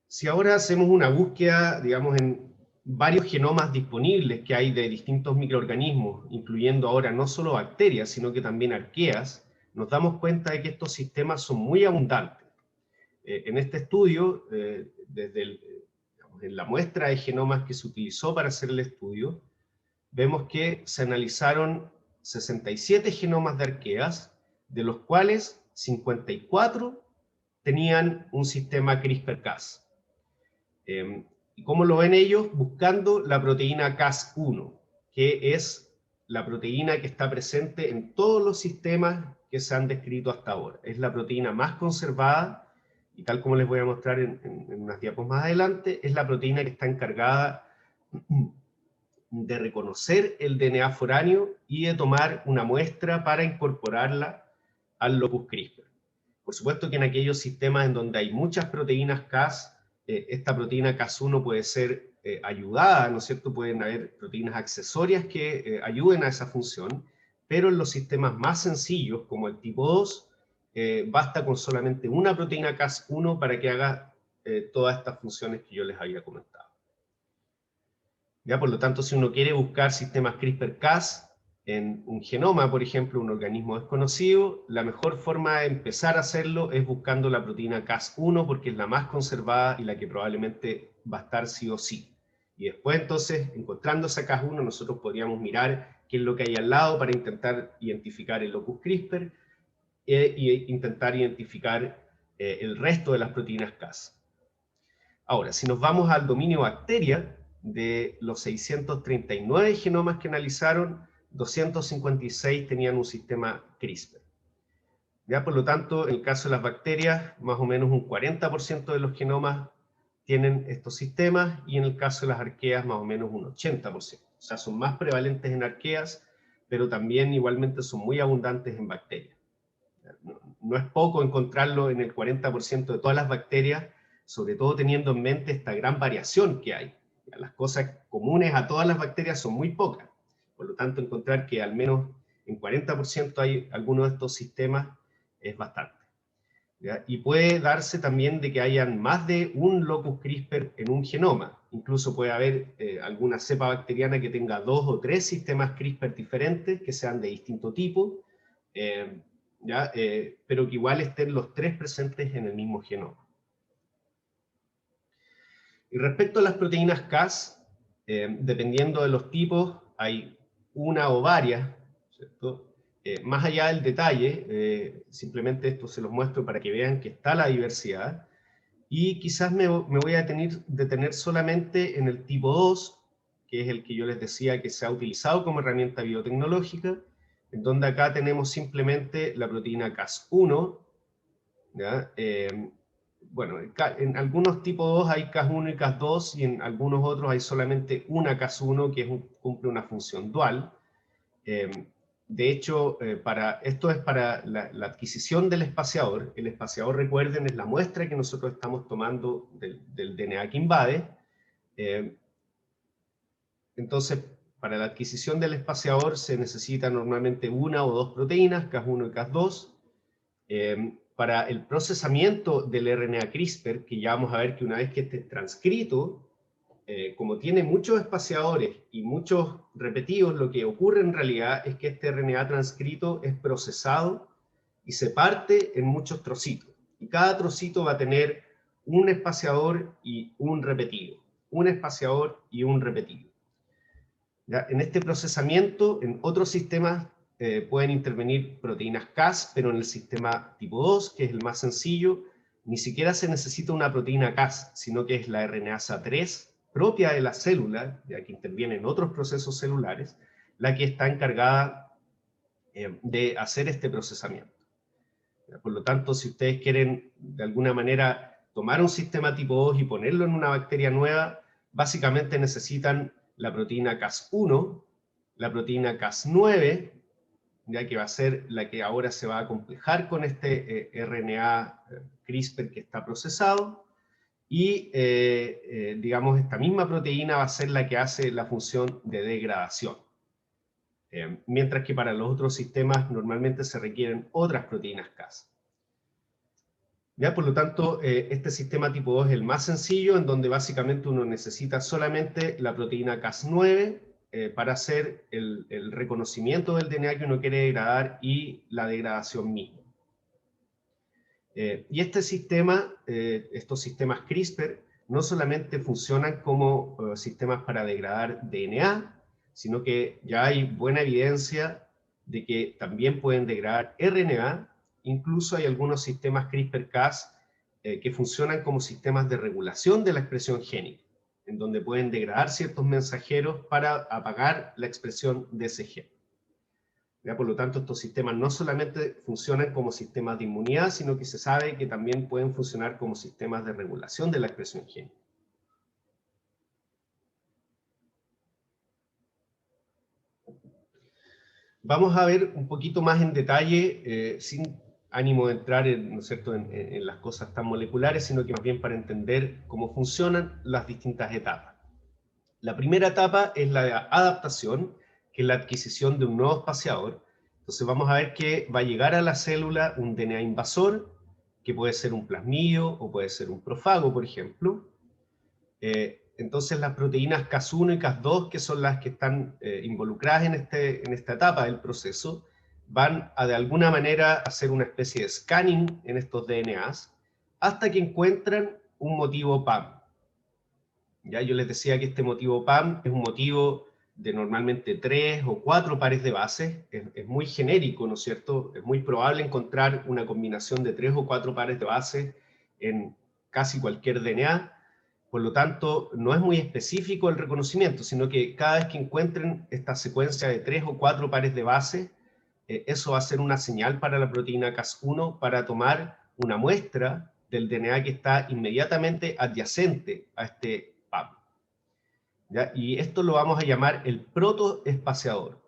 Si ahora hacemos una búsqueda, digamos, en varios genomas disponibles que hay de distintos microorganismos, incluyendo ahora no solo bacterias, sino que también arqueas, nos damos cuenta de que estos sistemas son muy abundantes. En este estudio, en la muestra de genomas que se utilizó para hacer el estudio, vemos que se analizaron 67 genomas de arqueas, de los cuales 54 tenían un sistema CRISPR-Cas. ¿Y cómo lo ven ellos? Buscando la proteína Cas1, que es la proteína que está presente en todos los sistemas que se han descrito hasta ahora. Es la proteína más conservada, y tal como les voy a mostrar en unas diapos más adelante, es la proteína que está encargada de reconocer el DNA foráneo y de tomar una muestra para incorporarla al locus CRISPR. Por supuesto que en aquellos sistemas en donde hay muchas proteínas Cas, esta proteína Cas1 puede ser ayudada, ¿no es cierto? Pueden haber proteínas accesorias que ayuden a esa función, pero en los sistemas más sencillos, como el tipo 2, basta con solamente una proteína Cas1 para que haga todas estas funciones que yo les había comentado. ¿Ya? Por lo tanto, si uno quiere buscar sistemas CRISPR-Cas en un genoma, por ejemplo, un organismo desconocido, la mejor forma de empezar a hacerlo es buscando la proteína Cas1 porque es la más conservada y la que probablemente va a estar sí o sí. Y después, entonces, encontrando esa Cas1, nosotros podríamos mirar qué es lo que hay al lado para intentar identificar el locus CRISPR e intentar identificar el resto de las proteínas Cas. Ahora, si nos vamos al dominio bacteria, de los 639 genomas que analizaron, 256 tenían un sistema CRISPR. Ya, por lo tanto, en el caso de las bacterias, más o menos un 40% de los genomas tienen estos sistemas, y en el caso de las arqueas, más o menos un 80%. O sea, son más prevalentes en arqueas, pero también igualmente son muy abundantes en bacterias. No es poco encontrarlo en el 40% de todas las bacterias, sobre todo teniendo en mente esta gran variación que hay. Las cosas comunes a todas las bacterias son muy pocas. Por lo tanto, encontrar que al menos en 40% hay algunos de estos sistemas es bastante. ¿Ya? Y puede darse también de que hayan más de un locus CRISPR en un genoma. Incluso puede haber alguna cepa bacteriana que tenga 2 o 3 sistemas CRISPR diferentes, que sean de distinto tipo, ¿ya? Pero que igual estén los 3 presentes en el mismo genoma. Y respecto a las proteínas Cas, dependiendo de los tipos, hay una o varias, ¿cierto? Más allá del detalle, simplemente esto se los muestro para que vean que está la diversidad, y quizás me voy a detener solamente en el tipo 2, que es el que yo les decía que se ha utilizado como herramienta biotecnológica, en donde acá tenemos simplemente la proteína Cas1, ¿ya? Bueno, en algunos tipos 2 hay Cas1 y Cas2, y en algunos otros hay solamente una Cas1 que cumple una función dual. De hecho, esto es para la adquisición del espaciador. El espaciador, recuerden, es la muestra que nosotros estamos tomando del DNA que invade. Entonces, para la adquisición del espaciador se necesita normalmente una o dos proteínas, Cas1 y Cas2. Para el procesamiento del RNA CRISPR, que ya vamos a ver que una vez que esté transcrito, como tiene muchos espaciadores y muchos repetidos, lo que ocurre en realidad es que este RNA transcrito es procesado y se parte en muchos trocitos. Y cada trocito va a tener un espaciador y un repetido. Un espaciador y un repetido. ¿Ya? En este procesamiento, en otros sistemas, pueden intervenir proteínas Cas, pero en el sistema tipo 2, que es el más sencillo, ni siquiera se necesita una proteína Cas, sino que es la RNasa 3, propia de la célula, ya que interviene en otros procesos celulares, la que está encargada de hacer este procesamiento. ¿Ya? Por lo tanto, si ustedes quieren de alguna manera tomar un sistema tipo 2 y ponerlo en una bacteria nueva, básicamente necesitan la proteína Cas1, la proteína Cas9, ya que va a ser la que ahora se va a complejar con este RNA CRISPR que está procesado, y digamos esta misma proteína va a ser la que hace la función de degradación. Mientras que para los otros sistemas normalmente se requieren otras proteínas Cas. ¿Ya? Por lo tanto, este sistema tipo 2 es el más sencillo, en donde básicamente uno necesita solamente la proteína Cas9 para hacer el reconocimiento del DNA que uno quiere degradar y la degradación misma. Y este sistema, estos sistemas CRISPR, no solamente funcionan como sistemas para degradar DNA, sino que ya hay buena evidencia de que también pueden degradar RNA. Incluso hay algunos sistemas CRISPR-Cas que funcionan como sistemas de regulación de la expresión génica, en donde pueden degradar ciertos mensajeros para apagar la expresión de ese gen. ¿Ya? Por lo tanto, estos sistemas no solamente funcionan como sistemas de inmunidad, sino que se sabe que también pueden funcionar como sistemas de regulación de la expresión génica. Vamos a ver un poquito más en detalle, sin ánimo de entrar ¿no es cierto?, en las cosas tan moleculares, sino que más bien para entender cómo funcionan las distintas etapas. La primera etapa es la adaptación, que es la adquisición de un nuevo espaciador, Entonces vamos a ver que va a llegar a la célula un DNA invasor, que puede ser un plasmidio o puede ser un profago, por ejemplo. Entonces las proteínas Cas1 y Cas2, que son las que están involucradas en esta etapa del proceso, van a de alguna manera hacer una especie de scanning en estos DNAs hasta que encuentran un motivo PAM. ¿Ya? Yo les decía que este motivo PAM es un motivo de normalmente 3 o 4 pares de bases, es muy genérico, ¿no es cierto? Es muy probable encontrar una combinación de 3 o 4 pares de bases en casi cualquier DNA, por lo tanto, no es muy específico el reconocimiento, sino que cada vez que encuentren esta secuencia de 3 o 4 pares de bases, eso va a ser una señal para la proteína Cas1 para tomar una muestra del DNA que está inmediatamente adyacente a este PAM. ¿Ya? Y esto lo vamos a llamar el protoespaciador.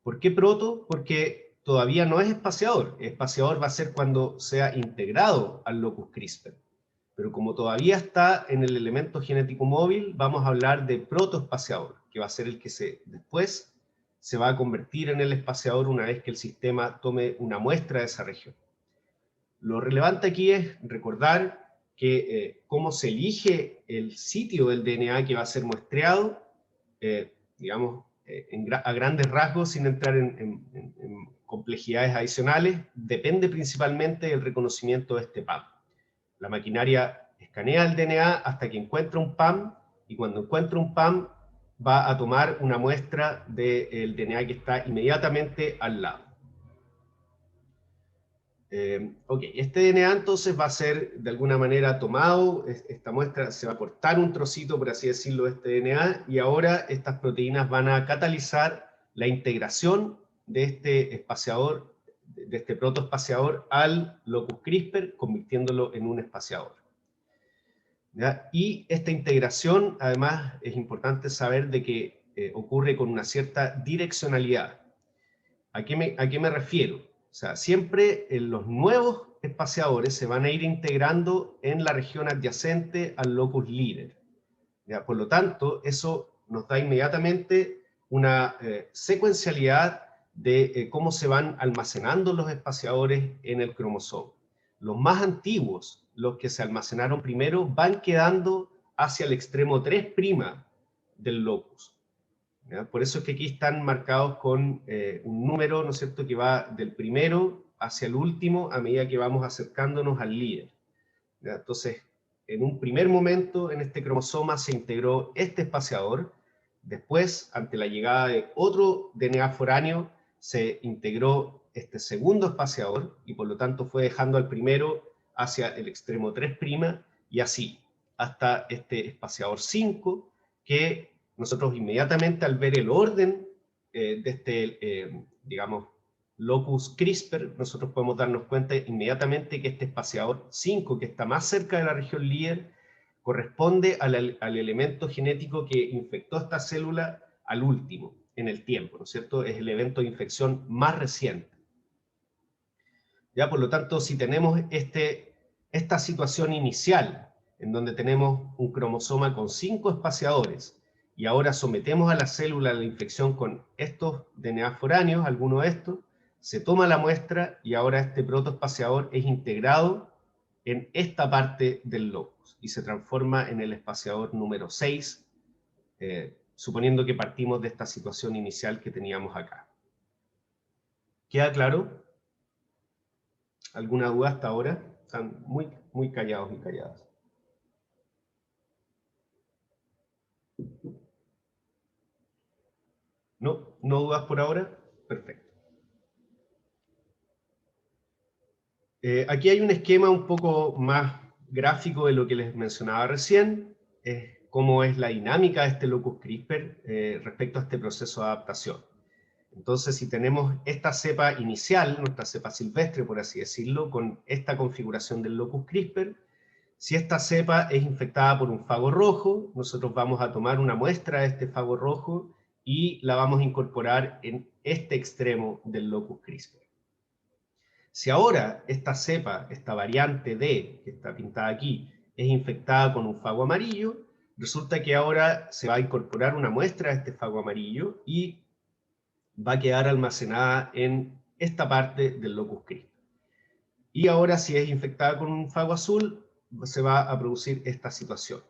¿Por qué proto? Porque todavía no es espaciador. El espaciador va a ser cuando sea integrado al locus CRISPR. Pero como todavía está en el elemento genético móvil, vamos a hablar de protoespaciador, que va a ser el que después se va a convertir en el espaciador una vez que el sistema tome una muestra de esa región. Lo relevante aquí es recordar que cómo se elige el sitio del DNA que va a ser muestreado, digamos, a grandes rasgos, sin entrar en complejidades adicionales, depende principalmente del reconocimiento de este PAM. La maquinaria escanea el DNA hasta que encuentra un PAM, y cuando encuentra un PAM va a tomar una muestra del DNA que está inmediatamente al lado. Ok, este DNA entonces va a ser de alguna manera tomado, esta muestra se va a cortar un trocito, por así decirlo, de este DNA, y ahora estas proteínas van a catalizar la integración de este espaciador, de este protoespaciador al locus CRISPR, convirtiéndolo en un espaciador. ¿Ya? Y esta integración, además, es importante saber de que ocurre con una cierta direccionalidad. ¿A qué me refiero? O sea, siempre los nuevos espaciadores se van a ir integrando en la región adyacente al locus líder. ¿Ya? Por lo tanto, eso nos da inmediatamente una secuencialidad de cómo se van almacenando los espaciadores en el cromosoma. Los más antiguos, los que se almacenaron primero, van quedando hacia el extremo 3' del locus. ¿Ya? Por eso es que aquí están marcados con un número, ¿no es cierto?, que va del primero hacia el último a medida que vamos acercándonos al líder. ¿Ya? Entonces, en un primer momento en este cromosoma se integró este espaciador, después, ante la llegada de otro DNA foráneo, se integró este segundo espaciador y por lo tanto fue dejando al primero hacia el extremo 3' y así, hasta este espaciador 5, que nosotros inmediatamente al ver el orden de este, digamos, locus CRISPR, nosotros podemos darnos cuenta inmediatamente que este espaciador 5, que está más cerca de la región líder, corresponde al elemento genético que infectó esta célula al último, en el tiempo, ¿no es cierto? Es el evento de infección más reciente. Ya, por lo tanto, si tenemos esta situación inicial, en donde tenemos un cromosoma con 5 espaciadores, y ahora sometemos a la célula a la infección con estos DNA foráneos, alguno de estos, se toma la muestra y ahora este protoespaciador es integrado en esta parte del locus y se transforma en el espaciador número 6, suponiendo que partimos de esta situación inicial que teníamos acá. ¿Queda claro? ¿Alguna duda hasta ahora? Están muy callados y calladas. ¿No? ¿No dudas por ahora? Perfecto. Aquí hay un esquema un poco más gráfico de lo que les mencionaba recién, cómo es la dinámica de este locus CRISPR respecto a este proceso de adaptación. Entonces, si tenemos esta cepa inicial, nuestra cepa silvestre, por así decirlo, con esta configuración del locus CRISPR, si esta cepa es infectada por un fago rojo, nosotros vamos a tomar una muestra de este fago rojo y la vamos a incorporar en este extremo del locus CRISPR. Si ahora esta cepa, esta variante D, que está pintada aquí, es infectada con un fago amarillo, resulta que ahora se va a incorporar una muestra de este fago amarillo y va a quedar almacenada en esta parte del locus CRISPR. Y ahora, si es infectada con un fago azul, se va a producir esta situación.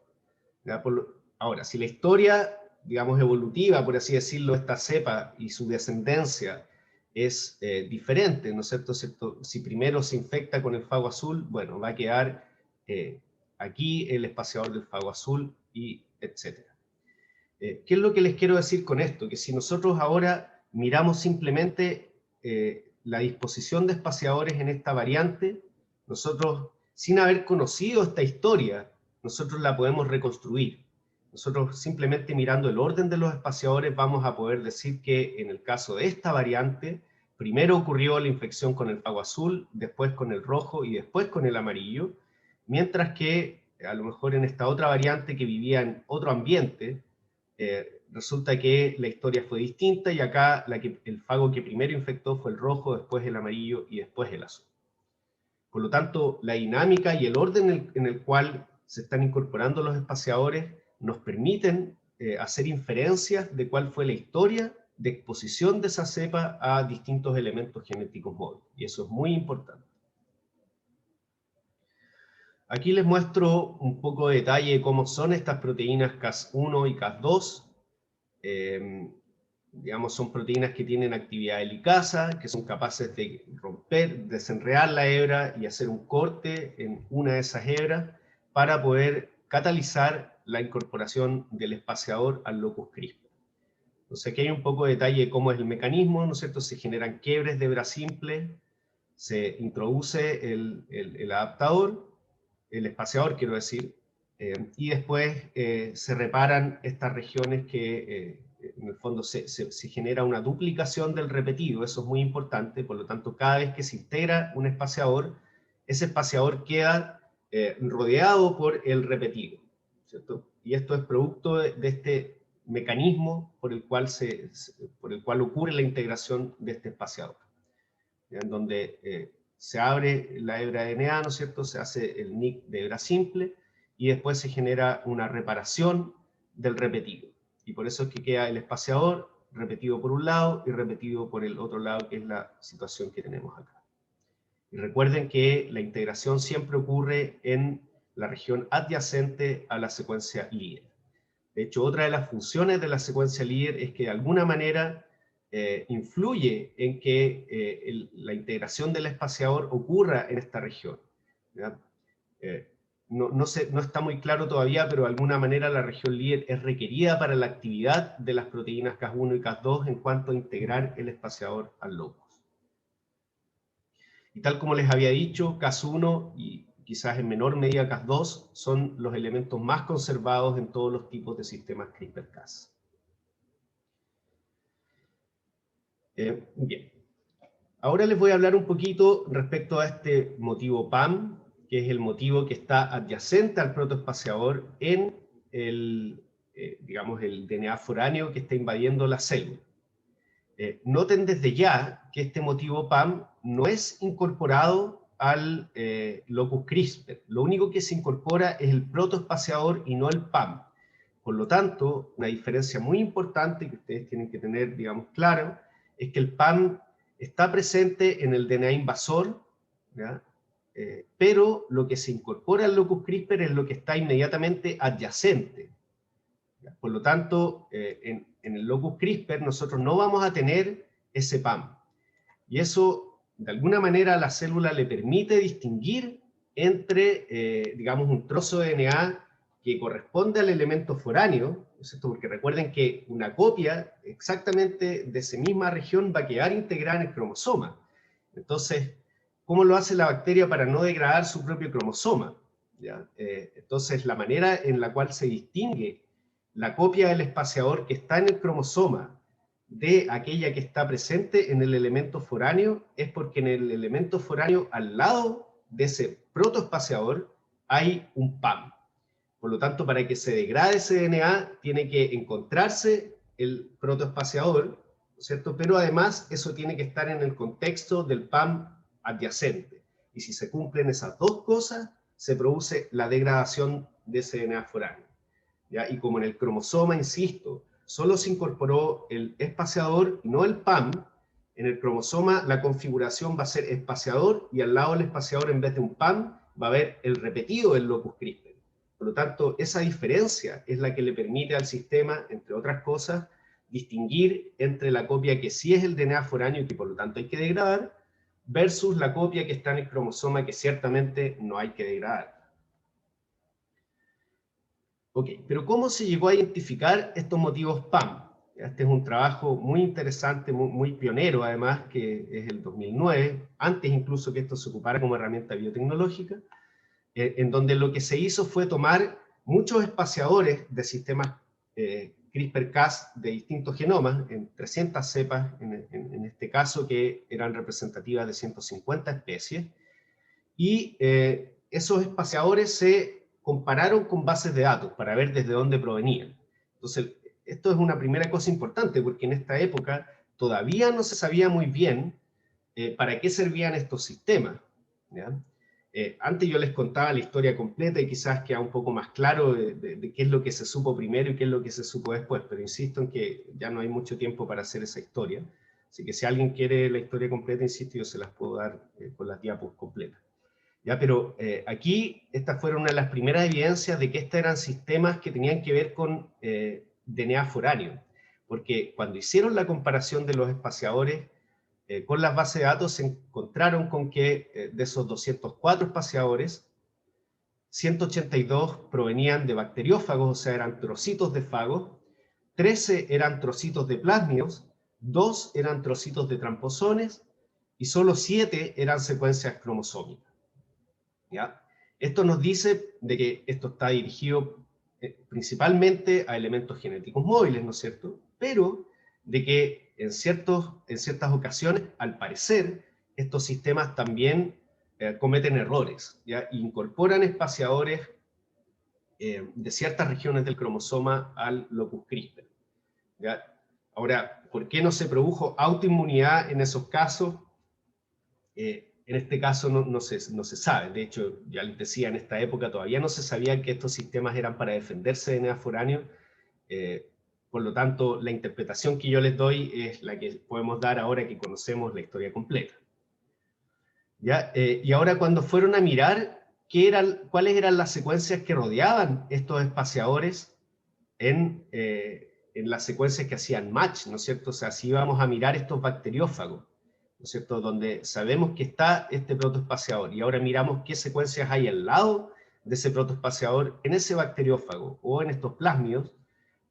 Ahora, si la historia, digamos, evolutiva, por así decirlo, esta cepa y su descendencia es diferente, ¿no es cierto? Si primero se infecta con el fago azul, bueno, va a quedar aquí el espaciador del fago azul, y etcétera. ¿Qué es lo que les quiero decir con esto? Que si nosotros ahora miramos simplemente la disposición de espaciadores en esta variante, nosotros, sin haber conocido esta historia, nosotros la podemos reconstruir. Nosotros simplemente mirando el orden de los espaciadores vamos a poder decir que en el caso de esta variante, primero ocurrió la infección con el fago azul, después con el rojo y después con el amarillo, mientras que a lo mejor en esta otra variante que vivía en otro ambiente, resulta que la historia fue distinta y acá el fago que primero infectó fue el rojo, después el amarillo y después el azul. Por lo tanto, la dinámica y el orden en el cual se están incorporando los espaciadores nos permiten hacer inferencias de cuál fue la historia de exposición de esa cepa a distintos elementos genéticos móviles. Y eso es muy importante. Aquí les muestro un poco de detalle de cómo son estas proteínas Cas1 y Cas2. Digamos, son proteínas que tienen actividad helicasa, que son capaces de romper, desenredar la hebra y hacer un corte en una de esas hebras para poder catalizar la incorporación del espaciador al locus CRISPR. Entonces aquí hay un poco de detalle de cómo es el mecanismo, ¿no es cierto? Se generan quiebres de hebra simple, se introduce el adaptador, el espaciador quiero decir, y después se reparan estas regiones que en el fondo se genera una duplicación del repetido, eso es muy importante, por lo tanto cada vez que se integra un espaciador, ese espaciador queda rodeado por el repetido, ¿cierto? Y esto es producto de este mecanismo por el cual ocurre la integración de este espaciador, en donde se abre la hebra de DNA, ¿no es cierto? Se hace el nick de hebra simple y después se genera una reparación del repetido. Y por eso es que queda el espaciador repetido por un lado y repetido por el otro lado, que es la situación que tenemos acá. Y recuerden que la integración siempre ocurre en la región adyacente a la secuencia líder. De hecho, otra de las funciones de la secuencia líder es que de alguna manera influye en que la integración del espaciador ocurra en esta región. No está muy claro todavía, pero de alguna manera la región líder es requerida para la actividad de las proteínas Cas1 y Cas2 en cuanto a integrar el espaciador al locus. Y tal como les había dicho, Cas1 y quizás en menor medida Cas2 son los elementos más conservados en todos los tipos de sistemas CRISPR-Cas. Bien. Ahora les voy a hablar un poquito respecto a este motivo PAM, que es el motivo que está adyacente al protoespaciador en digamos, el DNA foráneo que está invadiendo la célula. Noten desde ya que este motivo PAM no es incorporado al locus CRISPR. Lo único que se incorpora es el protoespaciador y no el PAM. Por lo tanto, una diferencia muy importante que ustedes tienen que tener, digamos, claro, es que el PAM está presente en el DNA invasor, ¿ya? Pero lo que se incorpora al locus CRISPR es lo que está inmediatamente adyacente. ¿Ya? Por lo tanto, en el locus CRISPR nosotros no vamos a tener ese PAM. Y eso, de alguna manera, a la célula le permite distinguir entre, digamos, un trozo de DNA que corresponde al elemento foráneo, ¿no es cierto? Porque recuerden que una copia exactamente de esa misma región va a quedar integrada en el cromosoma. Entonces, ¿cómo lo hace la bacteria para no degradar su propio cromosoma? ¿Ya? Entonces, la manera en la cual se distingue la copia del espaciador que está en el cromosoma de aquella que está presente en el elemento foráneo es porque en el elemento foráneo, al lado de ese protoespaciador, hay un PAM. Por lo tanto, para que se degrade ese DNA, tiene que encontrarse el protoespaciador, ¿no es cierto? Pero además, eso tiene que estar en el contexto del PAM adyacente. Y si se cumplen esas dos cosas, se produce la degradación de ese DNA foráneo, ¿ya? Y como en el cromosoma, insisto, solo se incorporó el espaciador y no el PAM, en el cromosoma la configuración va a ser espaciador, y al lado del espaciador, en vez de un PAM, va a haber el repetido del locus CRISPR. Por lo tanto, esa diferencia es la que le permite al sistema, entre otras cosas, distinguir entre la copia que sí es el DNA foráneo y que por lo tanto hay que degradar, versus la copia que está en el cromosoma que ciertamente no hay que degradar. Ok, pero ¿cómo se llegó a identificar estos motivos PAM? Este es un trabajo muy interesante, muy pionero además, que es el 2009, antes incluso que esto se ocupara como herramienta biotecnológica, en donde lo que se hizo fue tomar muchos espaciadores de sistemas CRISPR-Cas de distintos genomas, en 300 cepas en este caso, que eran representativas de 150 especies, y esos espaciadores se compararon con bases de datos para ver desde dónde provenían. Entonces, esto es una primera cosa importante, porque en esta época todavía no se sabía muy bien para qué servían estos sistemas, ¿ya? Antes yo les contaba la historia completa y quizás queda un poco más claro de qué es lo que se supo primero y qué es lo que se supo después, pero insisto en que ya no hay mucho tiempo para hacer esa historia, así que si alguien quiere la historia completa, insisto, yo se las puedo dar con las diapos completas. ¿Ya? Pero aquí estas fueron una de las primeras evidencias de que estos eran sistemas que tenían que ver con DNA foráneo, porque cuando hicieron la comparación de los espaciadores con las bases de datos, se encontraron con que de esos 204 espaciadores, 182 provenían de bacteriófagos, o sea, eran trocitos de fagos, 13 eran trocitos de plásmidos, 2 eran trocitos de tramposones, y solo 7 eran secuencias cromosómicas. ¿Ya? Esto nos dice de que esto está dirigido principalmente a elementos genéticos móviles, ¿no es cierto? Pero de que en ciertas ocasiones, al parecer, estos sistemas también cometen errores, ¿ya? Incorporan espaciadores de ciertas regiones del cromosoma al locus CRISPR, ¿ya? Ahora, ¿por qué no se produjo autoinmunidad en esos casos? En este caso no se sabe. De hecho, ya les decía, en esta época todavía no se sabía que estos sistemas eran para defenderse de DNA foráneo. Por lo tanto, la interpretación que yo les doy es la que podemos dar ahora que conocemos la historia completa. ¿Ya? Y ahora, cuando fueron a mirar cuáles eran las secuencias que rodeaban estos espaciadores en las secuencias que hacían match, ¿no es cierto? O sea, si íbamos a mirar estos bacteriófagos, ¿no es cierto?, donde sabemos que está este protoespaciador, y ahora miramos qué secuencias hay al lado de ese protoespaciador en ese bacteriófago o en estos plásmidos,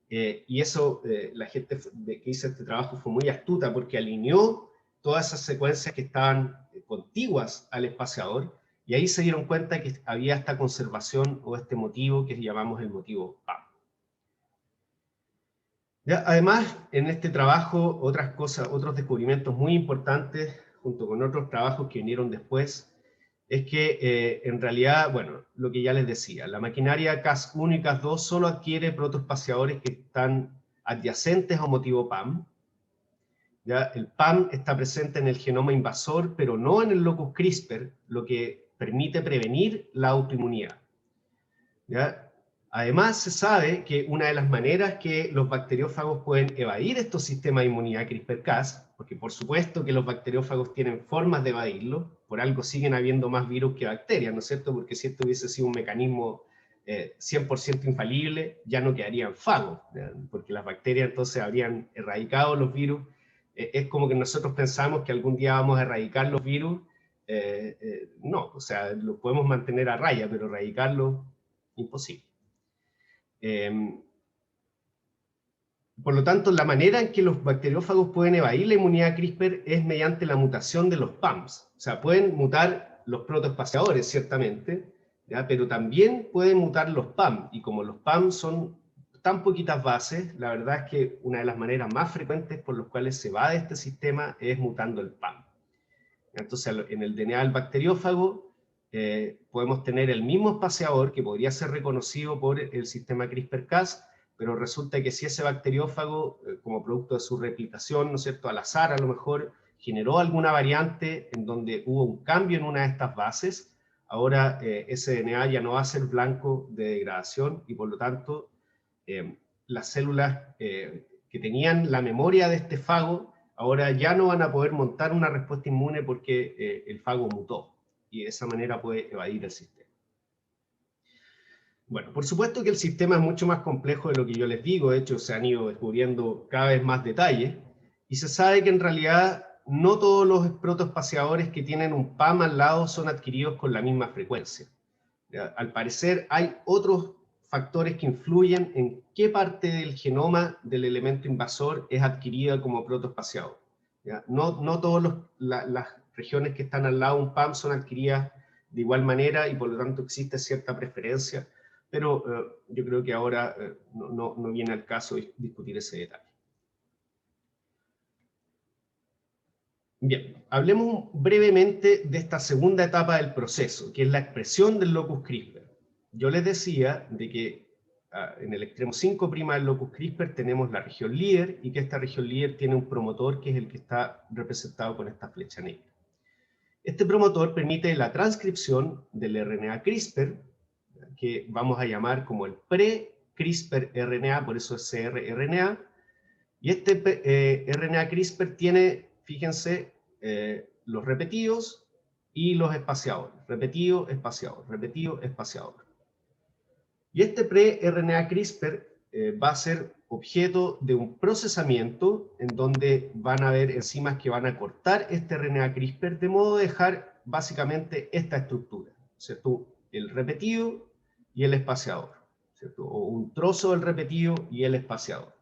y eso, la gente que hizo este trabajo fue muy astuta, porque alineó todas esas secuencias que estaban contiguas al espaciador, y ahí se dieron cuenta que había esta conservación o este motivo que llamamos el motivo PAM. ¿Ya? Además, en este trabajo, otros descubrimientos muy importantes, junto con otros trabajos que vinieron después, es que en realidad, bueno, lo que ya les decía, la maquinaria Cas1 y Cas2 solo adquiere protoespaciadores que están adyacentes a un motivo PAM. ¿Ya? El PAM está presente en el genoma invasor, pero no en el locus CRISPR, lo que permite prevenir la autoinmunidad. ¿Ya? Además, se sabe que una de las maneras que los bacteriófagos pueden evadir estos sistemas de inmunidad CRISPR-Cas, porque por supuesto que los bacteriófagos tienen formas de evadirlo, por algo siguen habiendo más virus que bacterias, ¿no es cierto? Porque si esto hubiese sido un mecanismo 100% infalible, ya no quedarían fagos, ¿ya? Porque las bacterias entonces habrían erradicado los virus. Es como que nosotros pensamos que algún día vamos a erradicar los virus. No, o sea, los podemos mantener a raya, pero erradicarlos, imposible. Por lo tanto, la manera en que los bacteriófagos pueden evadir la inmunidad CRISPR es mediante la mutación de los PAMs. O sea, pueden mutar los protoespaciadores, ciertamente, ¿ya? Pero también pueden mutar los PAM. Y como los PAM son tan poquitas bases, la verdad es que una de las maneras más frecuentes por las cuales se va de este sistema es mutando el PAM. Entonces, en el DNA del bacteriófago podemos tener el mismo espaciador que podría ser reconocido por el sistema CRISPR-Cas, pero resulta que si ese bacteriófago, como producto de su replicación, ¿no es cierto?, al azar a lo mejor, generó alguna variante en donde hubo un cambio en una de estas bases, ahora ese DNA ya no va a ser blanco de degradación, y por lo tanto las células que tenían la memoria de este fago ahora ya no van a poder montar una respuesta inmune porque el fago mutó, y de esa manera puede evadir el sistema. Bueno, por supuesto que el sistema es mucho más complejo de lo que yo les digo, de hecho se han ido descubriendo cada vez más detalles, y se sabe que en realidad no todos los protoespaciadores que tienen un PAM al lado son adquiridos con la misma frecuencia. Al parecer hay otros factores que influyen en qué parte del genoma del elemento invasor es adquirida como protoespaciador. No todas las regiones que están al lado de un PAM son adquiridas de igual manera y por lo tanto existe cierta preferencia, pero yo creo que ahora no viene al caso discutir ese detalle. Bien, hablemos brevemente de esta segunda etapa del proceso, que es la expresión del locus CRISPR. Yo les decía de que en el extremo 5' del locus CRISPR tenemos la región líder, y que esta región líder tiene un promotor que es el que está representado con esta flecha negra. Este promotor permite la transcripción del RNA CRISPR, que vamos a llamar como el pre-CRISPR RNA, por eso es cRNA, y este RNA CRISPR tiene, fíjense, los repetidos y los espaciadores. Repetido, espaciador, repetido, espaciador. Y este pre-RNA CRISPR va a ser objeto de un procesamiento en donde van a haber enzimas que van a cortar este RNA CRISPR de modo de dejar básicamente esta estructura, ¿cierto? El repetido y el espaciador, ¿cierto? O un trozo del repetido y el espaciador.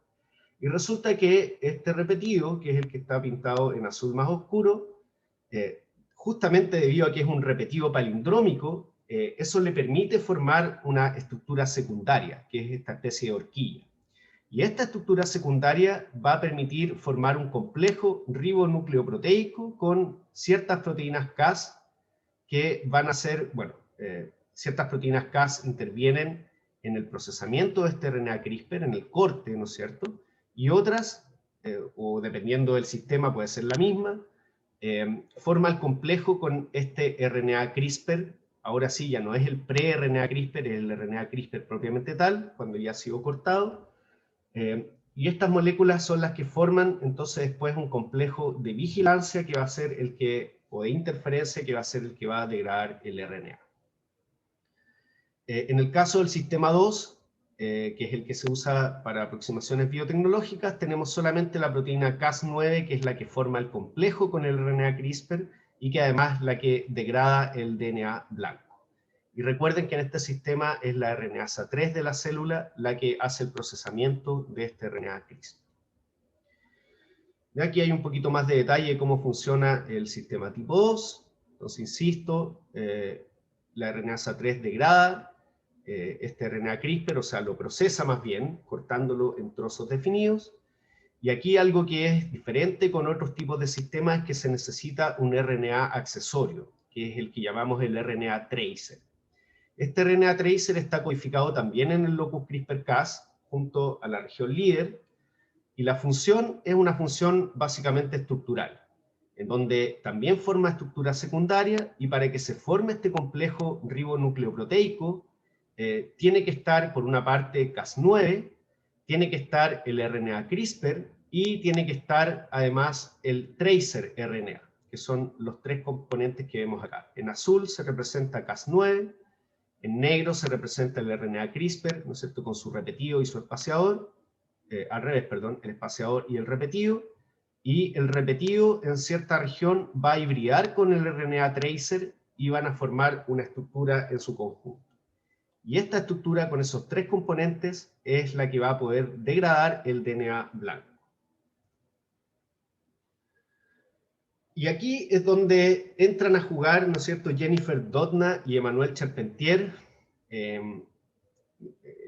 Y resulta que este repetido, que es el que está pintado en azul más oscuro, justamente debido a que es un repetido palindrómico, eso le permite formar una estructura secundaria, que es esta especie de horquilla. Y esta estructura secundaria va a permitir formar un complejo ribonucleoproteico con ciertas proteínas Cas que van a ser, bueno, ciertas proteínas Cas intervienen en el procesamiento de este RNA CRISPR, en el corte, ¿no es cierto? Y otras, o dependiendo del sistema puede ser la misma, forma el complejo con este RNA CRISPR. Ahora sí, ya no es el pre-RNA CRISPR, es el RNA CRISPR propiamente tal, cuando ya ha sido cortado. Y estas moléculas son las que forman entonces después un complejo de vigilancia que va a ser el que, o de interferencia que va a ser el que va a degradar el RNA. En el caso del sistema 2, que es el que se usa para aproximaciones biotecnológicas, tenemos solamente la proteína Cas9, que es la que forma el complejo con el RNA CRISPR y que además es la que degrada el DNA blanco. Y recuerden que en este sistema es la RNasa 3 de la célula la que hace el procesamiento de este RNA CRISPR. Y aquí hay un poquito más de detalle de cómo funciona el sistema tipo 2. Entonces, insisto, la RNasa 3 degrada este RNA CRISPR, o sea, lo procesa más bien, cortándolo en trozos definidos. Y aquí algo que es diferente con otros tipos de sistemas es que se necesita un RNA accesorio, que es el que llamamos el RNA tracer. Este RNA tracer está codificado también en el locus CRISPR-Cas junto a la región líder, y la función es una función básicamente estructural, en donde también forma estructura secundaria, y para que se forme este complejo ribonucleoproteico, tiene que estar, por una parte, Cas9, tiene que estar el RNA CRISPR, y tiene que estar, además, el tracer RNA, que son los tres componentes que vemos acá. En azul se representa Cas9, en negro se representa el RNA CRISPR, ¿no es cierto?, con su repetido y su espaciador, al revés, perdón, el espaciador y el repetido, y el repetido en cierta región va a hibridar con el RNA tracer y van a formar una estructura en su conjunto. Y esta estructura con esos tres componentes es la que va a poder degradar el DNA blanco. Y aquí es donde entran a jugar, ¿no es cierto?, Jennifer Doudna y Emmanuel Charpentier.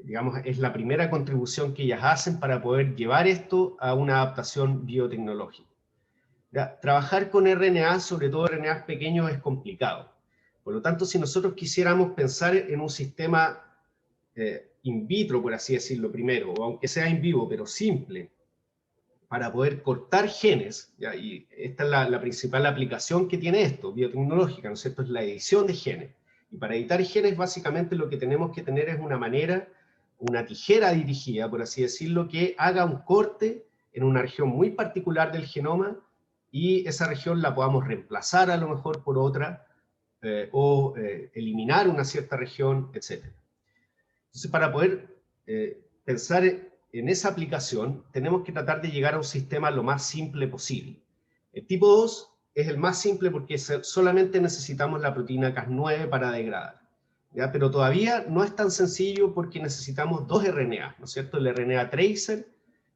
Digamos, es la primera contribución que ellas hacen para poder llevar esto a una adaptación biotecnológica. Trabajar con RNA, sobre todo RNAs pequeños, es complicado. Por lo tanto, si nosotros quisiéramos pensar en un sistema in vitro, por así decirlo primero, o aunque sea in vivo, pero simple, para poder cortar genes, ¿ya? Y esta es la principal aplicación que tiene esto, biotecnológica, ¿no es cierto?, es la edición de genes. Y para editar genes, básicamente lo que tenemos que tener es una manera, una tijera dirigida, por así decirlo, que haga un corte en una región muy particular del genoma y esa región la podamos reemplazar a lo mejor por otra o eliminar una cierta región, etc. Entonces, para poder pensar en esa aplicación, tenemos que tratar de llegar a un sistema lo más simple posible. El tipo 2 es el más simple porque solamente necesitamos la proteína Cas9 para degradar, ¿ya? Pero todavía no es tan sencillo porque necesitamos dos RNA, ¿no es cierto? El RNA tracer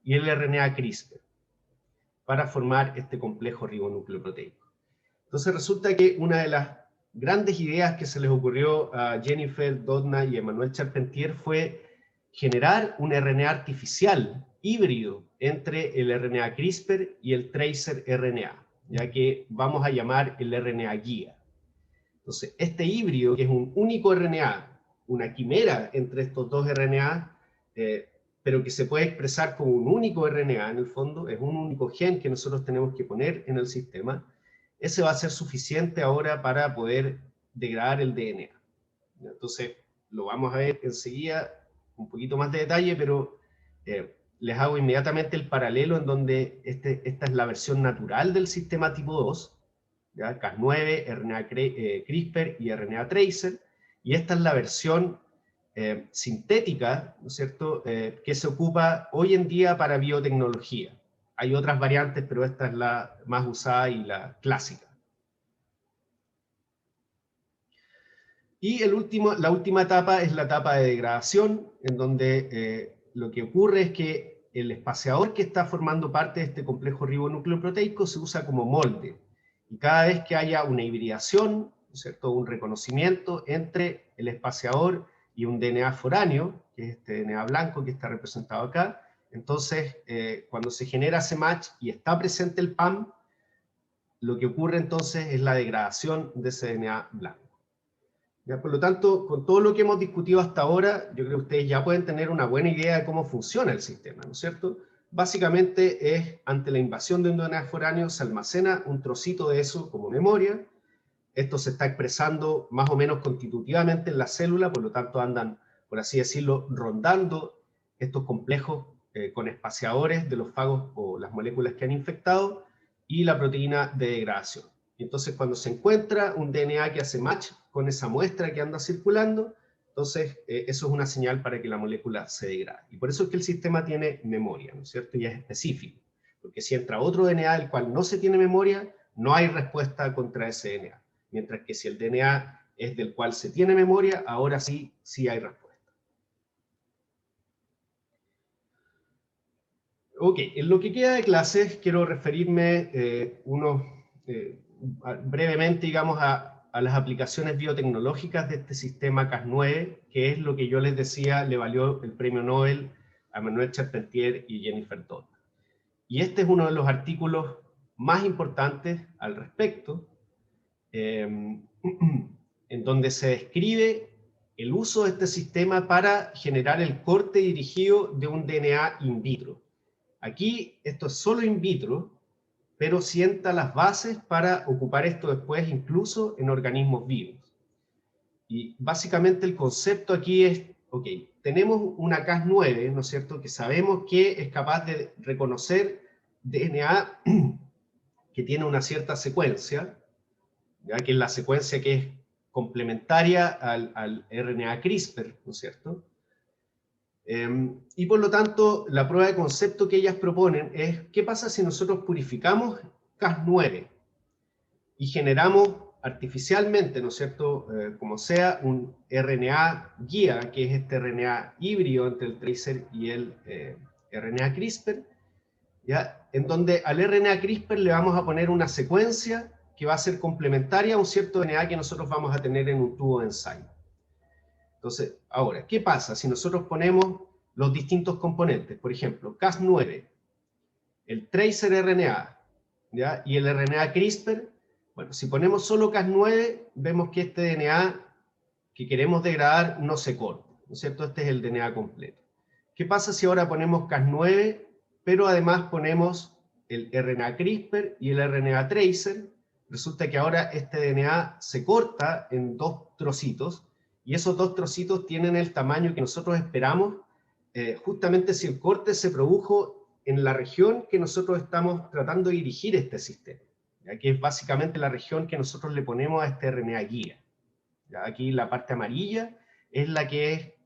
y el RNA CRISPR para formar este complejo ribonucleoproteico. Entonces resulta que una de las grandes ideas que se les ocurrió a Jennifer Doudna y Emmanuel Charpentier fue generar un RNA artificial híbrido entre el RNA CRISPR y el tracer RNA, ya que vamos a llamar el RNA guía. Entonces, este híbrido, que es un único RNA, una quimera entre estos dos RNA, pero que se puede expresar como un único RNA en el fondo, es un único gen que nosotros tenemos que poner en el sistema, ese va a ser suficiente ahora para poder degradar el DNA. Entonces, lo vamos a ver enseguida, un poquito más de detalle, pero les hago inmediatamente el paralelo en donde esta es la versión natural del sistema tipo 2, ¿ya? Cas9, RNA CRISPR y RNA tracer, y esta es la versión sintética, ¿no es cierto?, que se ocupa hoy en día para biotecnología. Hay otras variantes, pero esta es la más usada y la clásica. Y la última etapa es la etapa de degradación, en donde lo que ocurre es que el espaciador que está formando parte de este complejo ribonucleoproteico se usa como molde. Y cada vez que haya una hibridación, ¿no es cierto?, un reconocimiento entre el espaciador y un DNA foráneo, que es este DNA blanco que está representado acá, entonces cuando se genera ese match y está presente el PAM, lo que ocurre entonces es la degradación de ese DNA blanco. ¿Ya? Por lo tanto, con todo lo que hemos discutido hasta ahora, yo creo que ustedes ya pueden tener una buena idea de cómo funciona el sistema, ¿no es cierto? Básicamente es, ante la invasión de un DNA foráneo, se almacena un trocito de eso como memoria. Esto se está expresando más o menos constitutivamente en la célula, por lo tanto andan, por así decirlo, rondando estos complejos con espaciadores de los fagos o las moléculas que han infectado y la proteína de degradación. Y entonces cuando se encuentra un DNA que hace match con esa muestra que anda circulando, entonces eso es una señal para que la molécula se degrade. Y por eso es que el sistema tiene memoria, ¿no es cierto? Y es específico. Porque si entra otro DNA del cual no se tiene memoria, no hay respuesta contra ese DNA. Mientras que si el DNA es del cual se tiene memoria, ahora sí hay respuesta. Ok, en lo que queda de clases quiero referirme brevemente, digamos, a las aplicaciones biotecnológicas de este sistema Cas9, que es lo que yo les decía, le valió el premio Nobel a Emmanuel Charpentier y Jennifer Doudna. Y este es uno de los artículos más importantes al respecto, en donde se describe el uso de este sistema para generar el corte dirigido de un DNA in vitro. Aquí esto es solo in vitro, pero sienta las bases para ocupar esto después incluso en organismos vivos. Y básicamente el concepto aquí es, ok, tenemos una Cas9, ¿no es cierto?, que sabemos que es capaz de reconocer DNA que tiene una cierta secuencia, ya que es la secuencia que es complementaria al RNA CRISPR, ¿no es cierto? Y por lo tanto, la prueba de concepto que ellas proponen es, ¿qué pasa si nosotros purificamos Cas9 y generamos artificialmente, ¿no es cierto?, como sea, un RNA guía, que es este RNA híbrido entre el tracer y el RNA CRISPR, ¿ya? En donde al RNA CRISPR le vamos a poner una secuencia que va a ser complementaria a un cierto DNA que nosotros vamos a tener en un tubo de ensayo. Entonces, ahora, ¿qué pasa si nosotros ponemos los distintos componentes? Por ejemplo, Cas9, el tracer RNA, ¿ya?, y el RNA CRISPR. Bueno, si ponemos solo Cas9, vemos que este DNA que queremos degradar no se corta, ¿no es cierto? Este es el DNA completo. ¿Qué pasa si ahora ponemos Cas9, pero además ponemos el RNA CRISPR y el RNA tracer? Resulta que ahora este DNA se corta en dos trocitos, y esos dos trocitos tienen el tamaño que nosotros esperamos, justamente si el corte se produjo en la región que nosotros estamos tratando de dirigir este sistema, ¿ya? Que es básicamente la región que nosotros le ponemos a este RNA guía. ¿Ya? Aquí la parte amarilla es la que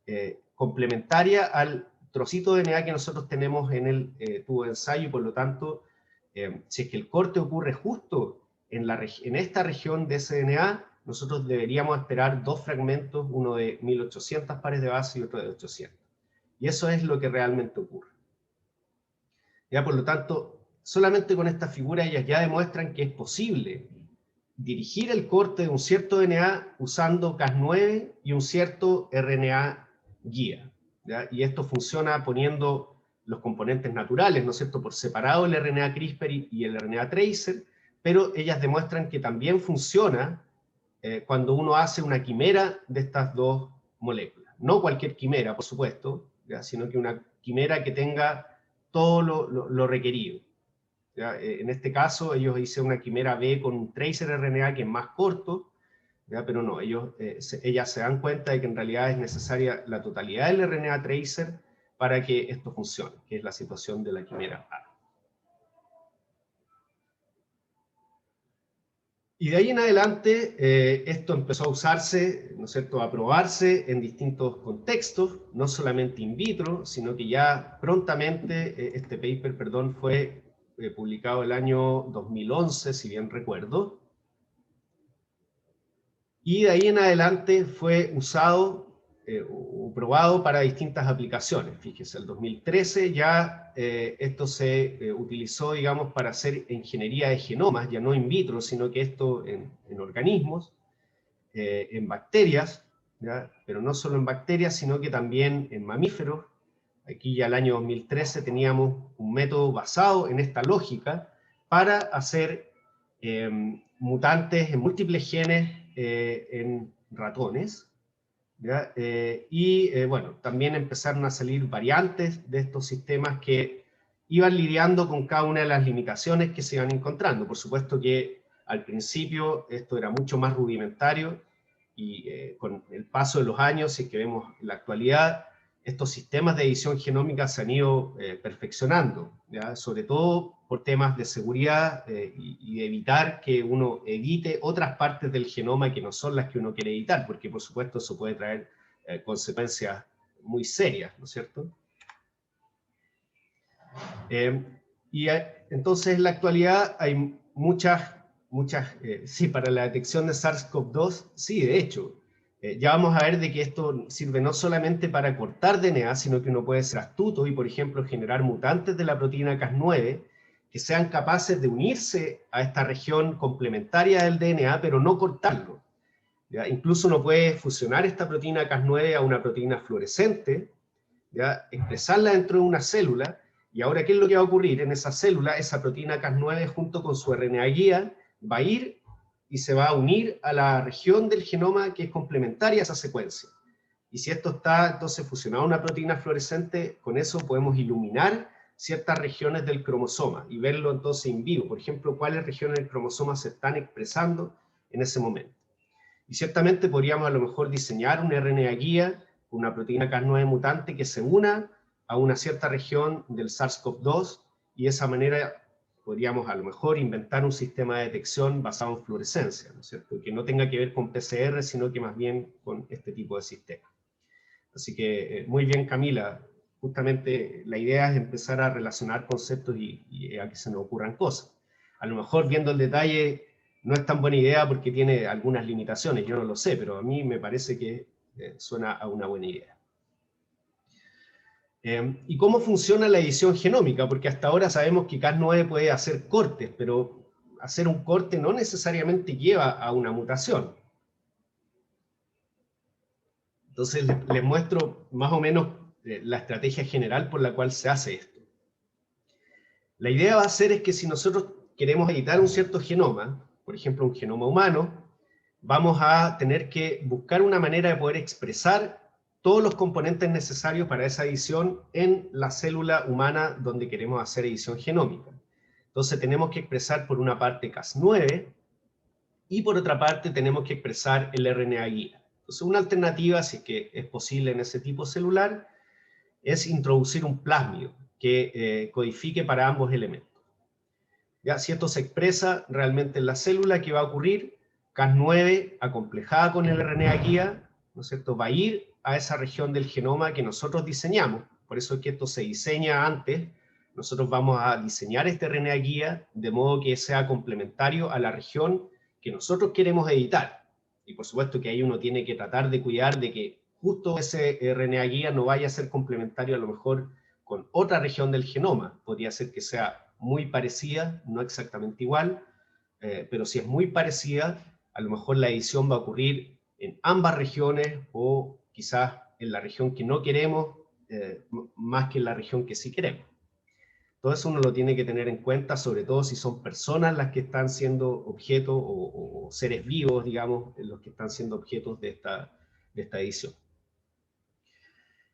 es complementaria al trocito de DNA que nosotros tenemos en el tubo de ensayo, y por lo tanto, si es que el corte ocurre justo en esta región de ese DNA, nosotros deberíamos esperar dos fragmentos, uno de 1800 pares de base y otro de 800. Y eso es lo que realmente ocurre. ¿Ya? Por lo tanto, solamente con esta figura ellas ya demuestran que es posible dirigir el corte de un cierto DNA usando Cas9 y un cierto RNA guía, ¿ya? Y esto funciona poniendo los componentes naturales, ¿no es cierto?, por separado el RNA CRISPR y el RNA tracer, pero ellas demuestran que también funciona cuando uno hace una quimera de estas dos moléculas. No cualquier quimera, por supuesto, ¿ya? Sino que una quimera que tenga todo lo requerido. ¿Ya? En este caso, ellos hicieron una quimera B con un tracer RNA que es más corto, ¿ya? Pero no, ellas se dan cuenta de que en realidad es necesaria la totalidad del RNA tracer para que esto funcione, que es la situación de la quimera A. Y de ahí en adelante, esto empezó a usarse, ¿no es cierto?, a probarse en distintos contextos, no solamente in vitro, sino que ya prontamente, este paper, perdón, fue publicado el año 2011, si bien recuerdo, y de ahí en adelante fue usado o probado para distintas aplicaciones. Fíjese, el 2013 ya esto se utilizó, digamos, para hacer ingeniería de genomas, ya no in vitro, sino que esto en organismos, en bacterias, ¿ya? Pero no solo en bacterias, sino que también en mamíferos. Aquí ya el año 2013 teníamos un método basado en esta lógica para hacer mutantes en múltiples genes en ratones, ¿ya? Bueno, también empezaron a salir variantes de estos sistemas que iban lidiando con cada una de las limitaciones que se iban encontrando. Por supuesto que al principio esto era mucho más rudimentario, y con el paso de los años, si es que vemos en la actualidad, estos sistemas de edición genómica se han ido perfeccionando, ¿ya? Sobre todo por temas de seguridad y de evitar que uno edite otras partes del genoma que no son las que uno quiere editar, porque por supuesto eso puede traer consecuencias muy serias, ¿no es cierto? Entonces en la actualidad hay sí, para la detección de SARS-CoV-2, sí, de hecho, ya vamos a ver de que esto sirve no solamente para cortar DNA, sino que uno puede ser astuto y, por ejemplo, generar mutantes de la proteína Cas9 que sean capaces de unirse a esta región complementaria del DNA, pero no cortarlo, ¿ya? Incluso uno puede fusionar esta proteína Cas9 a una proteína fluorescente, ¿ya? Expresarla dentro de una célula, y ahora, ¿qué es lo que va a ocurrir? En esa célula, esa proteína Cas9 junto con su RNA guía va a ir y se va a unir a la región del genoma que es complementaria a esa secuencia. Y si esto está entonces fusionado a una proteína fluorescente, con eso podemos iluminar ciertas regiones del cromosoma y verlo entonces en vivo. Por ejemplo, cuáles regiones del cromosoma se están expresando en ese momento. Y ciertamente podríamos a lo mejor diseñar un RNA guía, una proteína Cas9 mutante que se una a una cierta región del SARS-CoV-2, y de esa manera podríamos a lo mejor inventar un sistema de detección basado en fluorescencia, ¿no es cierto? Que no tenga que ver con PCR, sino que más bien con este tipo de sistema. Así que muy bien, Camila. Justamente la idea es empezar a relacionar conceptos y a que se nos ocurran cosas. A lo mejor viendo el detalle no es tan buena idea porque tiene algunas limitaciones, yo no lo sé, pero a mí me parece que suena a una buena idea. ¿Y cómo funciona la edición genómica? Porque hasta ahora sabemos que Cas9 puede hacer cortes, pero hacer un corte no necesariamente lleva a una mutación. Entonces les muestro más o menos la estrategia general por la cual se hace esto. La idea va a ser es que si nosotros queremos editar un cierto genoma, por ejemplo un genoma humano, vamos a tener que buscar una manera de poder expresar todos los componentes necesarios para esa edición en la célula humana donde queremos hacer edición genómica. Entonces tenemos que expresar por una parte Cas9 y por otra parte tenemos que expresar el RNA guía. Entonces una alternativa, si es que es posible en ese tipo celular, es introducir un plásmido, que codifique para ambos elementos. Ya, si esto se expresa realmente en la célula, ¿qué va a ocurrir? Cas9, acomplejada con el RNA guía, ¿no es cierto?, va a ir a esa región del genoma que nosotros diseñamos. Por eso es que esto se diseña antes. Nosotros vamos a diseñar este RNA guía de modo que sea complementario a la región que nosotros queremos editar. Y por supuesto que ahí uno tiene que tratar de cuidar de que justo ese RNA guía no vaya a ser complementario a lo mejor con otra región del genoma. Podría ser que sea muy parecida, no exactamente igual, pero si es muy parecida, a lo mejor la edición va a ocurrir en ambas regiones o quizás en la región que no queremos, más que en la región que sí queremos. Todo eso uno lo tiene que tener en cuenta, sobre todo si son personas las que están siendo objetos o seres vivos, digamos, los que están siendo objetos de esta edición.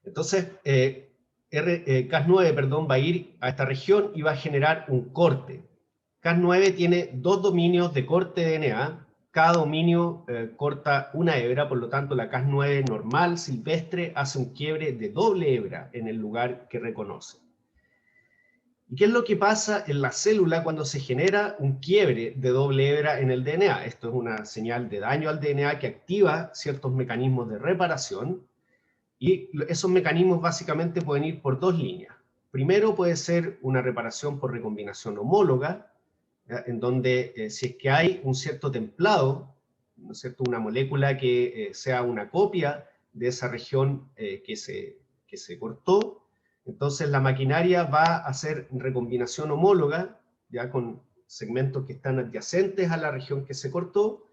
Entonces, Cas9, perdón, va a ir a esta región y va a generar un corte. Cas9 tiene dos dominios de corte de DNA. Cada dominio corta una hebra, por lo tanto la Cas9 normal, silvestre, hace un quiebre de doble hebra en el lugar que reconoce. ¿Y qué es lo que pasa en la célula cuando se genera un quiebre de doble hebra en el DNA? Esto es una señal de daño al DNA que activa ciertos mecanismos de reparación, y esos mecanismos básicamente pueden ir por dos líneas. Primero puede ser una reparación por recombinación homóloga, ¿ya?, en donde si es que hay un cierto templado, ¿no es cierto?, una molécula que sea una copia de esa región que se cortó, entonces la maquinaria va a hacer recombinación homóloga, ya con segmentos que están adyacentes a la región que se cortó,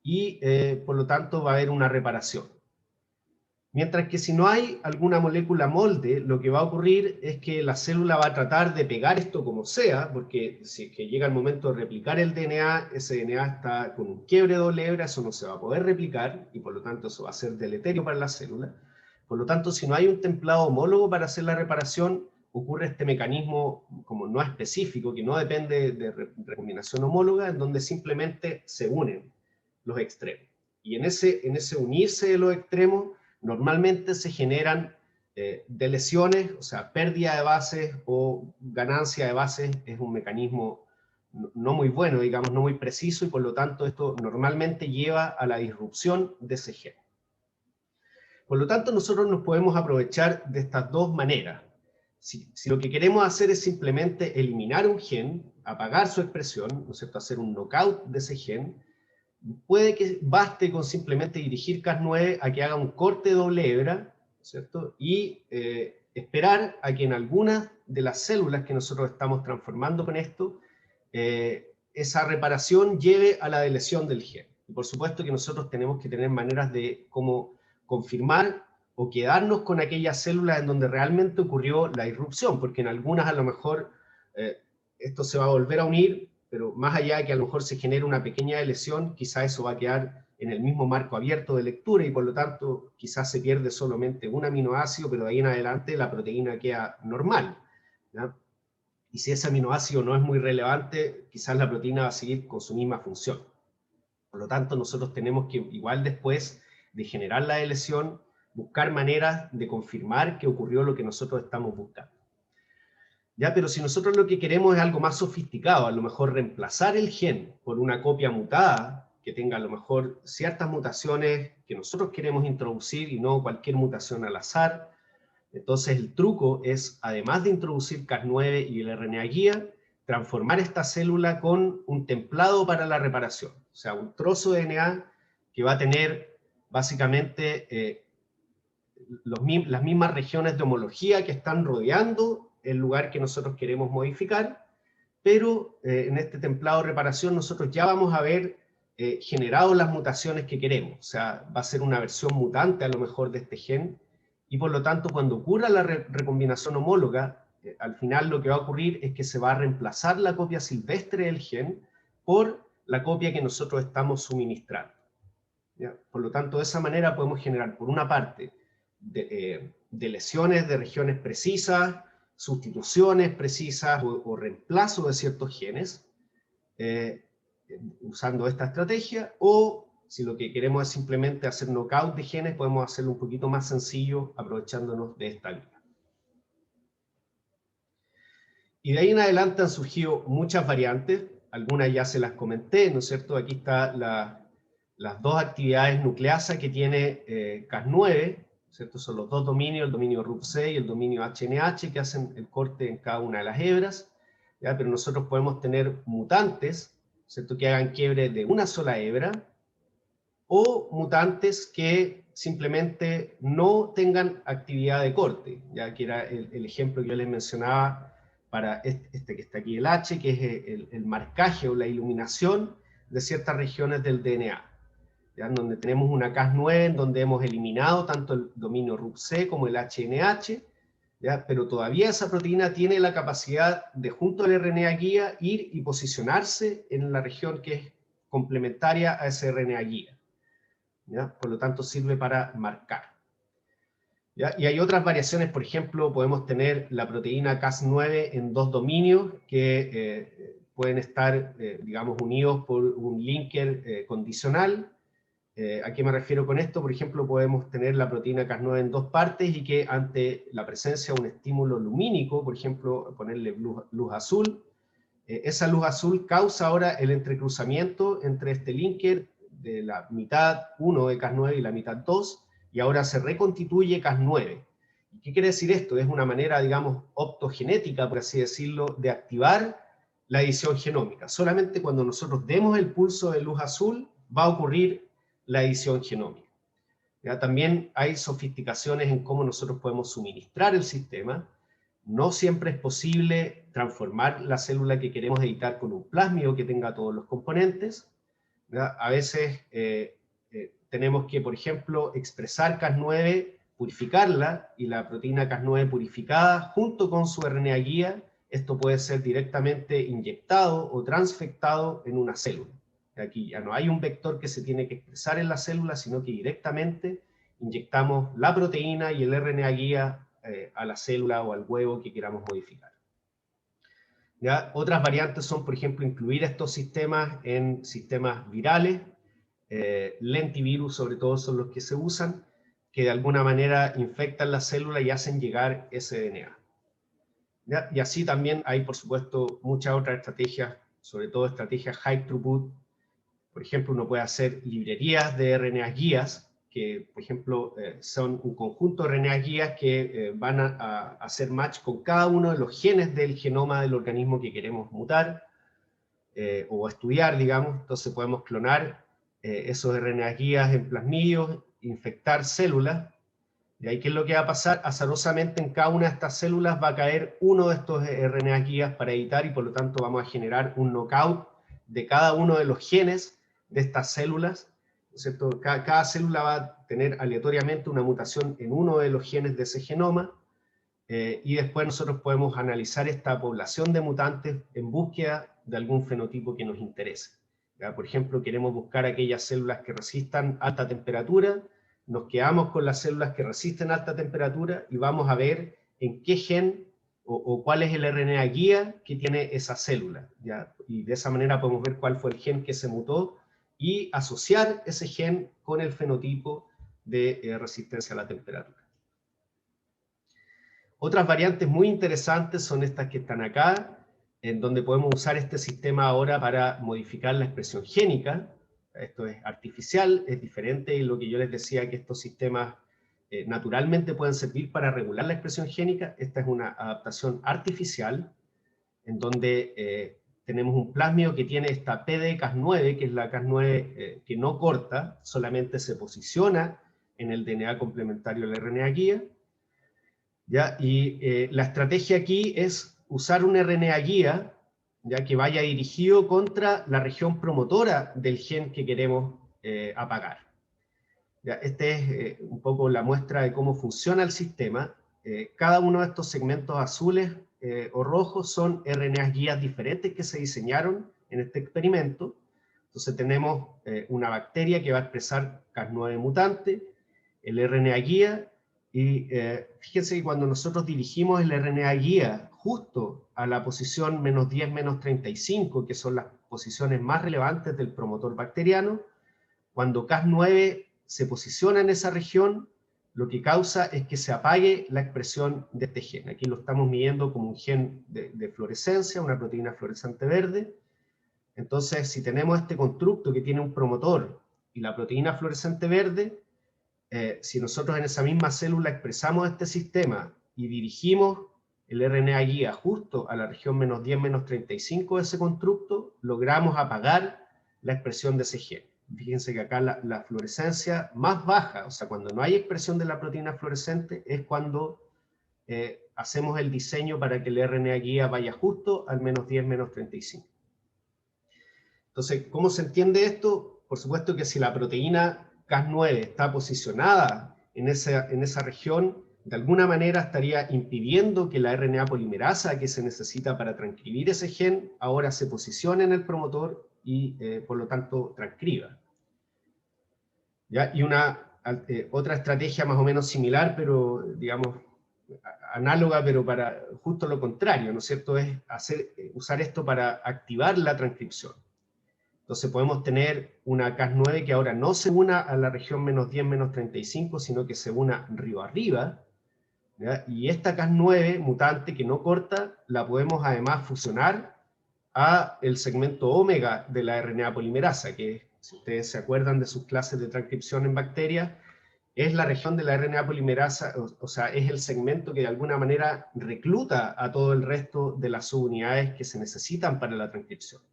y por lo tanto va a haber una reparación. Mientras que si no hay alguna molécula molde, lo que va a ocurrir es que la célula va a tratar de pegar esto como sea, porque si es que llega el momento de replicar el DNA, ese DNA está con un quiebre de doble hebra, eso no se va a poder replicar, y por lo tanto eso va a ser deleterio para la célula. Por lo tanto, si no hay un templado homólogo para hacer la reparación, ocurre este mecanismo como no específico, que no depende de recombinación homóloga, en donde simplemente se unen los extremos. Y en ese unirse de los extremos, normalmente se generan deleciones, o sea, pérdida de bases o ganancia de bases. Es un mecanismo no muy bueno, digamos, no muy preciso, y por lo tanto esto normalmente lleva a la disrupción de ese gen. Por lo tanto, nosotros nos podemos aprovechar de estas dos maneras. Si lo que queremos hacer es simplemente eliminar un gen, apagar su expresión, ¿no es cierto?, hacer un knockout de ese gen, puede que baste con simplemente dirigir Cas9 a que haga un corte de doble hebra, ¿cierto?, y esperar a que en algunas de las células que nosotros estamos transformando con esto, esa reparación lleve a la deleción del gen. Y por supuesto que nosotros tenemos que tener maneras de cómo confirmar o quedarnos con aquellas células en donde realmente ocurrió la irrupción, porque en algunas a lo mejor esto se va a volver a unir, pero más allá de que a lo mejor se genere una pequeña lesión, quizá eso va a quedar en el mismo marco abierto de lectura, y por lo tanto quizás se pierde solamente un aminoácido, pero de ahí en adelante la proteína queda normal, ¿ya? Y si ese aminoácido no es muy relevante, quizás la proteína va a seguir con su misma función. Por lo tanto, nosotros tenemos que, igual después de generar la lesión, buscar maneras de confirmar que ocurrió lo que nosotros estamos buscando. ¿Ya? Pero si nosotros lo que queremos es algo más sofisticado, a lo mejor reemplazar el gen por una copia mutada, que tenga a lo mejor ciertas mutaciones que nosotros queremos introducir y no cualquier mutación al azar, entonces el truco es, además de introducir Cas9 y el RNA guía, transformar esta célula con un templado para la reparación. O sea, un trozo de DNA que va a tener básicamente las mismas regiones de homología que están rodeando el lugar que nosotros queremos modificar, pero en este templado de reparación nosotros ya vamos a ver generado las mutaciones que queremos. O sea, va a ser una versión mutante a lo mejor de este gen, y por lo tanto cuando ocurra la recombinación homóloga, al final lo que va a ocurrir es que se va a reemplazar la copia silvestre del gen por la copia que nosotros estamos suministrando, ¿ya? Por lo tanto, de esa manera podemos generar, por una parte, de lesiones de regiones precisas, sustituciones precisas o reemplazo de ciertos genes, usando esta estrategia, o si lo que queremos es simplemente hacer knockout de genes, podemos hacerlo un poquito más sencillo aprovechándonos de esta vía. Y de ahí en adelante han surgido muchas variantes, algunas ya se las comenté, ¿no es cierto? Aquí están las dos actividades nucleasa que tiene Cas9, ¿cierto? Son los dos dominios, el dominio RUB6 y el dominio HNH, que hacen el corte en cada una de las hebras, ¿ya? Pero nosotros podemos tener mutantes, ¿cierto? Que hagan quiebre de una sola hebra, o mutantes que simplemente no tengan actividad de corte, ya que era el ejemplo que yo les mencionaba para este que está aquí, el H, que es el marcaje o la iluminación de ciertas regiones del DNA, ¿ya? Donde tenemos una Cas9 en donde hemos eliminado tanto el dominio RUB-C como el HNH, ¿ya? Pero todavía esa proteína tiene la capacidad de, junto al RNA guía, ir y posicionarse en la región que es complementaria a ese RNA guía, ¿ya? Por lo tanto sirve para marcar, ¿ya? Y hay otras variaciones, por ejemplo, podemos tener la proteína Cas9 en dos dominios que pueden estar, digamos, unidos por un linker condicional. ¿A qué me refiero con esto? Por ejemplo, podemos tener la proteína Cas9 en dos partes y que ante la presencia de un estímulo lumínico, por ejemplo, ponerle luz azul, esa luz azul causa ahora el entrecruzamiento entre este linker de la mitad 1 de Cas9 y la mitad 2, y ahora se reconstituye Cas9. ¿Qué quiere decir esto? Es una manera, digamos, optogenética, por así decirlo, de activar la edición genómica. Solamente cuando nosotros demos el pulso de luz azul va a ocurrir la edición genómica. ¿Ya? También hay sofisticaciones en cómo nosotros podemos suministrar el sistema. No siempre es posible transformar la célula que queremos editar con un plásmido que tenga todos los componentes, ¿ya? A veces tenemos que, por ejemplo, expresar Cas9, purificarla, y la proteína Cas9 purificada, junto con su RNA guía, esto puede ser directamente inyectado o transfectado en una célula. Aquí ya no hay un vector que se tiene que expresar en la célula, sino que directamente inyectamos la proteína y el RNA guía a la célula o al huevo que queramos modificar. ¿Ya? Otras variantes son, por ejemplo, incluir estos sistemas en sistemas virales. Lentivirus sobre todo son los que se usan, que de alguna manera infectan la célula y hacen llegar ese DNA. ¿Ya? Y así también hay, por supuesto, muchas otras estrategias, sobre todo estrategias high throughput. Por ejemplo, uno puede hacer librerías de RNA guías, que, por ejemplo, son un conjunto de RNA guías que van a hacer match con cada uno de los genes del genoma del organismo que queremos mutar o estudiar, digamos. Entonces podemos clonar esos RNA guías en plasmidios, infectar células. ¿Y ahí qué es lo que va a pasar? Azarosamente en cada una de estas células va a caer uno de estos RNA guías para editar, y por lo tanto vamos a generar un knockout de cada uno de los genes de estas células, ¿no es cierto? Cada célula va a tener aleatoriamente una mutación en uno de los genes de ese genoma, y después nosotros podemos analizar esta población de mutantes en búsqueda de algún fenotipo que nos interese. ¿Ya? Por ejemplo, queremos buscar aquellas células que resistan alta temperatura, nos quedamos con las células que resisten alta temperatura y vamos a ver en qué gen o cuál es el RNA guía que tiene esa célula, ¿ya? Y de esa manera podemos ver cuál fue el gen que se mutó y asociar ese gen con el fenotipo de resistencia a la temperatura. Otras variantes muy interesantes son estas que están acá, en donde podemos usar este sistema ahora para modificar la expresión génica. Esto es artificial, es diferente, y lo que yo les decía, que estos sistemas naturalmente pueden servir para regular la expresión génica. Esta es una adaptación artificial, en donde tenemos un plásmido que tiene esta PDCas9, que es la Cas9 que no corta, solamente se posiciona en el DNA complementario del RNA guía. ¿Ya? Y la estrategia aquí es usar un RNA guía, ya que vaya dirigido contra la región promotora del gen que queremos apagar. ¿Ya? Esta es un poco la muestra de cómo funciona el sistema. Cada uno de estos segmentos azules o rojos son RNA guías diferentes que se diseñaron en este experimento. Entonces tenemos una bacteria que va a expresar Cas9 mutante, el RNA guía. Y fíjense que cuando nosotros dirigimos el RNA guía justo a la posición -10, -35, que son las posiciones más relevantes del promotor bacteriano, cuando Cas9 se posiciona en esa región, lo que causa es que se apague la expresión de este gen. Aquí lo estamos midiendo como un gen de fluorescencia, una proteína fluorescente verde. Entonces, si tenemos este constructo que tiene un promotor y la proteína fluorescente verde, si nosotros en esa misma célula expresamos este sistema y dirigimos el RNA guía justo a la región menos 10, menos 35 de ese constructo, logramos apagar la expresión de ese gen. Fíjense que acá la fluorescencia más baja, o sea, cuando no hay expresión de la proteína fluorescente, es cuando hacemos el diseño para que el RNA guía vaya justo al menos 10, menos 35. Entonces, ¿cómo se entiende esto? Por supuesto que si la proteína Cas9 está posicionada en esa región, de alguna manera estaría impidiendo que la RNA polimerasa que se necesita para transcribir ese gen ahora se posicione en el promotor y por lo tanto transcriba. ¿Ya? Y otra estrategia más o menos similar, pero digamos análoga, pero para justo lo contrario, ¿no es cierto? Es usar esto para activar la transcripción. Entonces podemos tener una Cas9 que ahora no se una a la región menos 10, menos 35, sino que se una río arriba, ¿ya? Y esta Cas9 mutante que no corta, la podemos además fusionar a el segmento omega de la RNA polimerasa, que si ustedes se acuerdan de sus clases de transcripción en bacterias, es la región de la RNA polimerasa, o sea, es el segmento que de alguna manera recluta a todo el resto de las subunidades que se necesitan para la transcripción.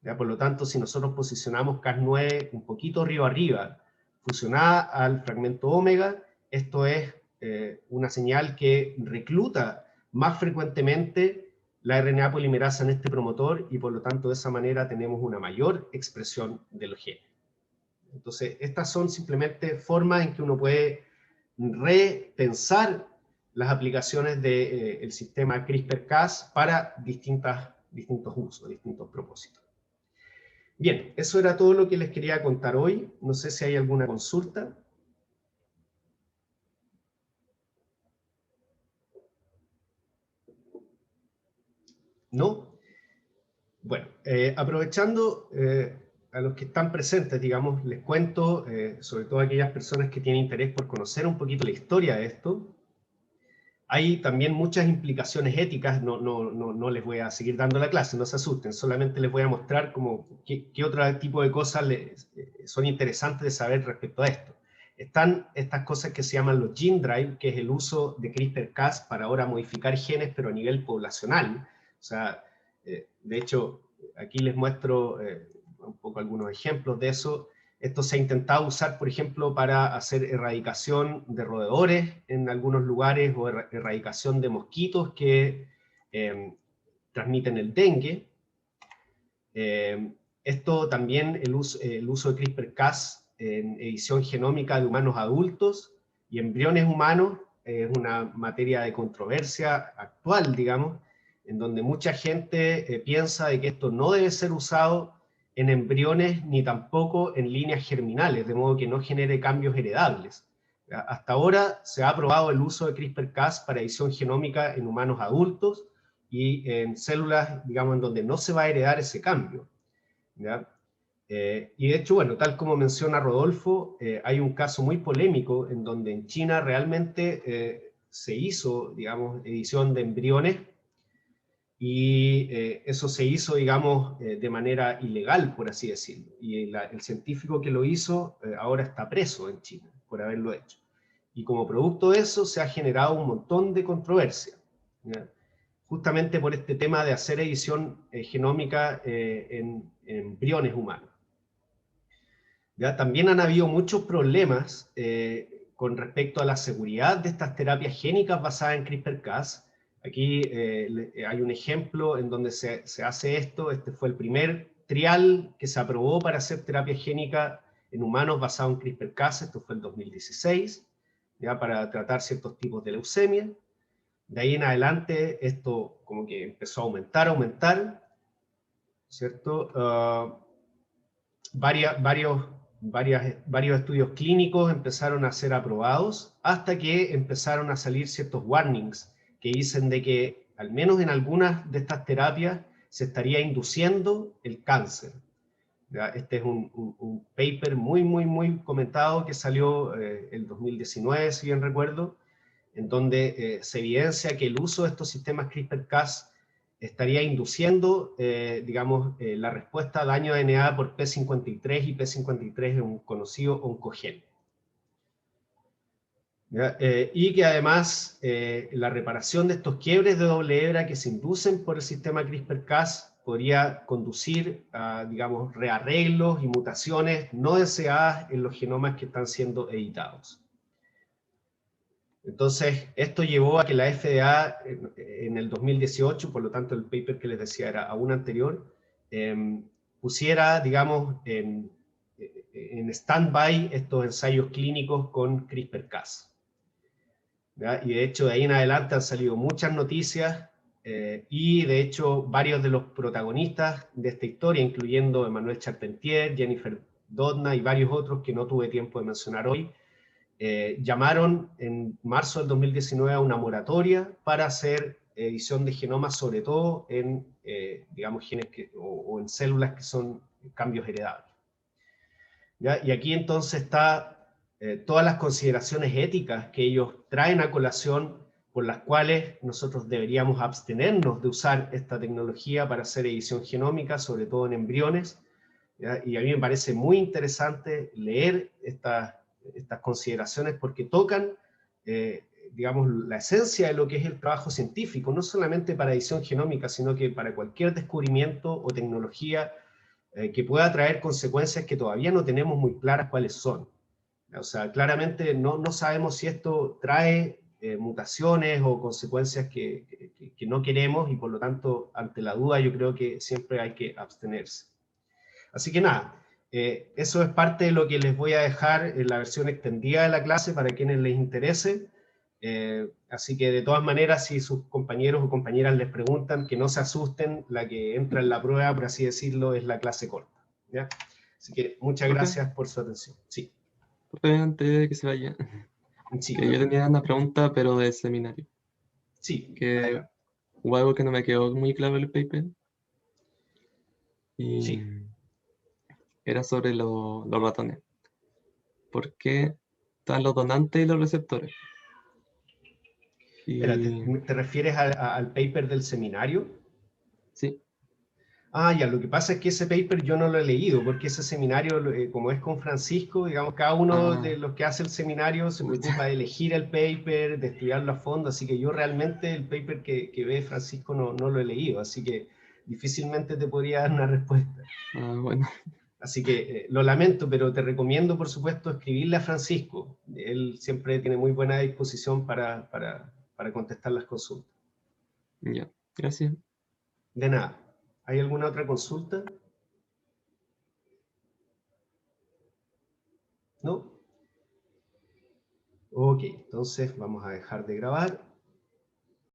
¿Ya? Por lo tanto, si nosotros posicionamos Cas9 un poquito río arriba, fusionada al fragmento omega, esto es una señal que recluta más frecuentemente la RNA polimerasa en este promotor y por lo tanto de esa manera tenemos una mayor expresión del gen. Entonces, estas son simplemente formas en que uno puede repensar las aplicaciones del sistema CRISPR-Cas para distintos usos, distintos propósitos. Bien, eso era todo lo que les quería contar hoy. No sé si hay alguna consulta. ¿No? Bueno, aprovechando a los que están presentes, digamos, les cuento, sobre todo a aquellas personas que tienen interés por conocer un poquito la historia de esto. Hay también muchas implicaciones éticas, no les voy a seguir dando la clase, no se asusten, solamente les voy a mostrar como qué otro tipo de cosas son interesantes de saber respecto a esto. Están estas cosas que se llaman los gene drive, que es el uso de CRISPR-Cas para ahora modificar genes, pero a nivel poblacional. O sea, de hecho, aquí les muestro un poco algunos ejemplos de eso. Esto se ha intentado usar, por ejemplo, para hacer erradicación de roedores en algunos lugares o erradicación de mosquitos que transmiten el dengue. Esto también, el uso de CRISPR-Cas en edición genómica de humanos adultos y embriones humanos es una materia de controversia actual, digamos, en donde mucha gente piensa de que esto no debe ser usado en embriones ni tampoco en líneas germinales, de modo que no genere cambios heredables. Hasta ahora se ha aprobado el uso de CRISPR-Cas para edición genómica en humanos adultos y en células, digamos, en donde no se va a heredar ese cambio, ¿ya? Y de hecho, bueno, tal como menciona Rodolfo, hay un caso muy polémico en donde en China realmente se hizo, digamos, edición de embriones y eso se hizo, digamos, de manera ilegal, por así decirlo. Y el científico que lo hizo ahora está preso en China por haberlo hecho. Y como producto de eso se ha generado un montón de controversia, ¿ya? Justamente por este tema de hacer edición genómica en embriones humanos. ¿Ya? También han habido muchos problemas con respecto a la seguridad de estas terapias génicas basadas en CRISPR-Cas. Aquí hay un ejemplo en donde se hace esto. Este fue el primer trial que se aprobó para hacer terapia génica en humanos basado en CRISPR-Cas. Esto fue el 2016, ¿ya? Para tratar ciertos tipos de leucemia. De ahí en adelante esto como que empezó a aumentar, ¿cierto? Varios estudios clínicos empezaron a ser aprobados hasta que empezaron a salir ciertos warnings que dicen de que al menos en algunas de estas terapias se estaría induciendo el cáncer. ¿ya? Este es un paper muy comentado que salió el 2019, si bien recuerdo, en donde se evidencia que el uso de estos sistemas CRISPR-Cas estaría induciendo, digamos, la respuesta a daño de DNA por P53, y P53 es un conocido oncogen. Y que además la reparación de estos quiebres de doble hebra que se inducen por el sistema CRISPR-Cas podría conducir a, digamos, rearreglos y mutaciones no deseadas en los genomas que están siendo editados. Entonces, esto llevó a que la FDA en el 2018, por lo tanto el paper que les decía era aún anterior, pusiera, digamos, en stand-by estos ensayos clínicos con CRISPR-Cas. ¿Ya? Y de hecho de ahí en adelante han salido muchas noticias y de hecho varios de los protagonistas de esta historia, incluyendo Emmanuel Charpentier, Jennifer Doudna y varios otros que no tuve tiempo de mencionar hoy, llamaron en marzo del 2019 a una moratoria para hacer edición de genomas, sobre todo en, digamos, genes o en células que son cambios heredables. ¿Ya? Y aquí entonces está todas las consideraciones éticas que ellos traen a colación, por las cuales nosotros deberíamos abstenernos de usar esta tecnología para hacer edición genómica, sobre todo en embriones. ¿Ya? Y a mí me parece muy interesante leer estas consideraciones porque tocan, digamos, la esencia de lo que es el trabajo científico, no solamente para edición genómica, sino que para cualquier descubrimiento o tecnología que pueda traer consecuencias que todavía no tenemos muy claras cuáles son. O sea, claramente no sabemos si esto trae mutaciones o consecuencias que no queremos, y por lo tanto, ante la duda, yo creo que siempre hay que abstenerse. Así que nada, eso es parte de lo que les voy a dejar en la versión extendida de la clase para quienes les interese. Así que de todas maneras, si sus compañeros o compañeras les preguntan, que no se asusten, la que entra en la prueba, por así decirlo, es la clase corta. ¿Ya? Así que muchas gracias por su atención. Sí. Antes de que se vaya, Sí, que yo tenía una pregunta, pero de seminario, sí, que adelante. hubo algo que no me quedó muy claro en el paper, y Sí. era sobre los ratones. ¿Por qué están los donantes y los receptores? Espérate, Y ¿te refieres al paper del seminario? sí, Ah, ya, lo que pasa es que ese paper yo no lo he leído, porque ese seminario, como es con Francisco, digamos, cada uno de ah, los que hace el seminario se preocupa pucha, de elegir el paper, de estudiarlo a fondo, así que yo realmente el paper que ve Francisco no lo he leído, así que difícilmente te podría dar una respuesta. bueno, Así que lo lamento, pero te recomiendo, por supuesto, escribirle a Francisco. Él siempre tiene muy buena disposición para contestar las consultas. ya, gracias. De nada. ¿Hay alguna otra consulta? ¿No? Ok, entonces vamos a dejar de grabar.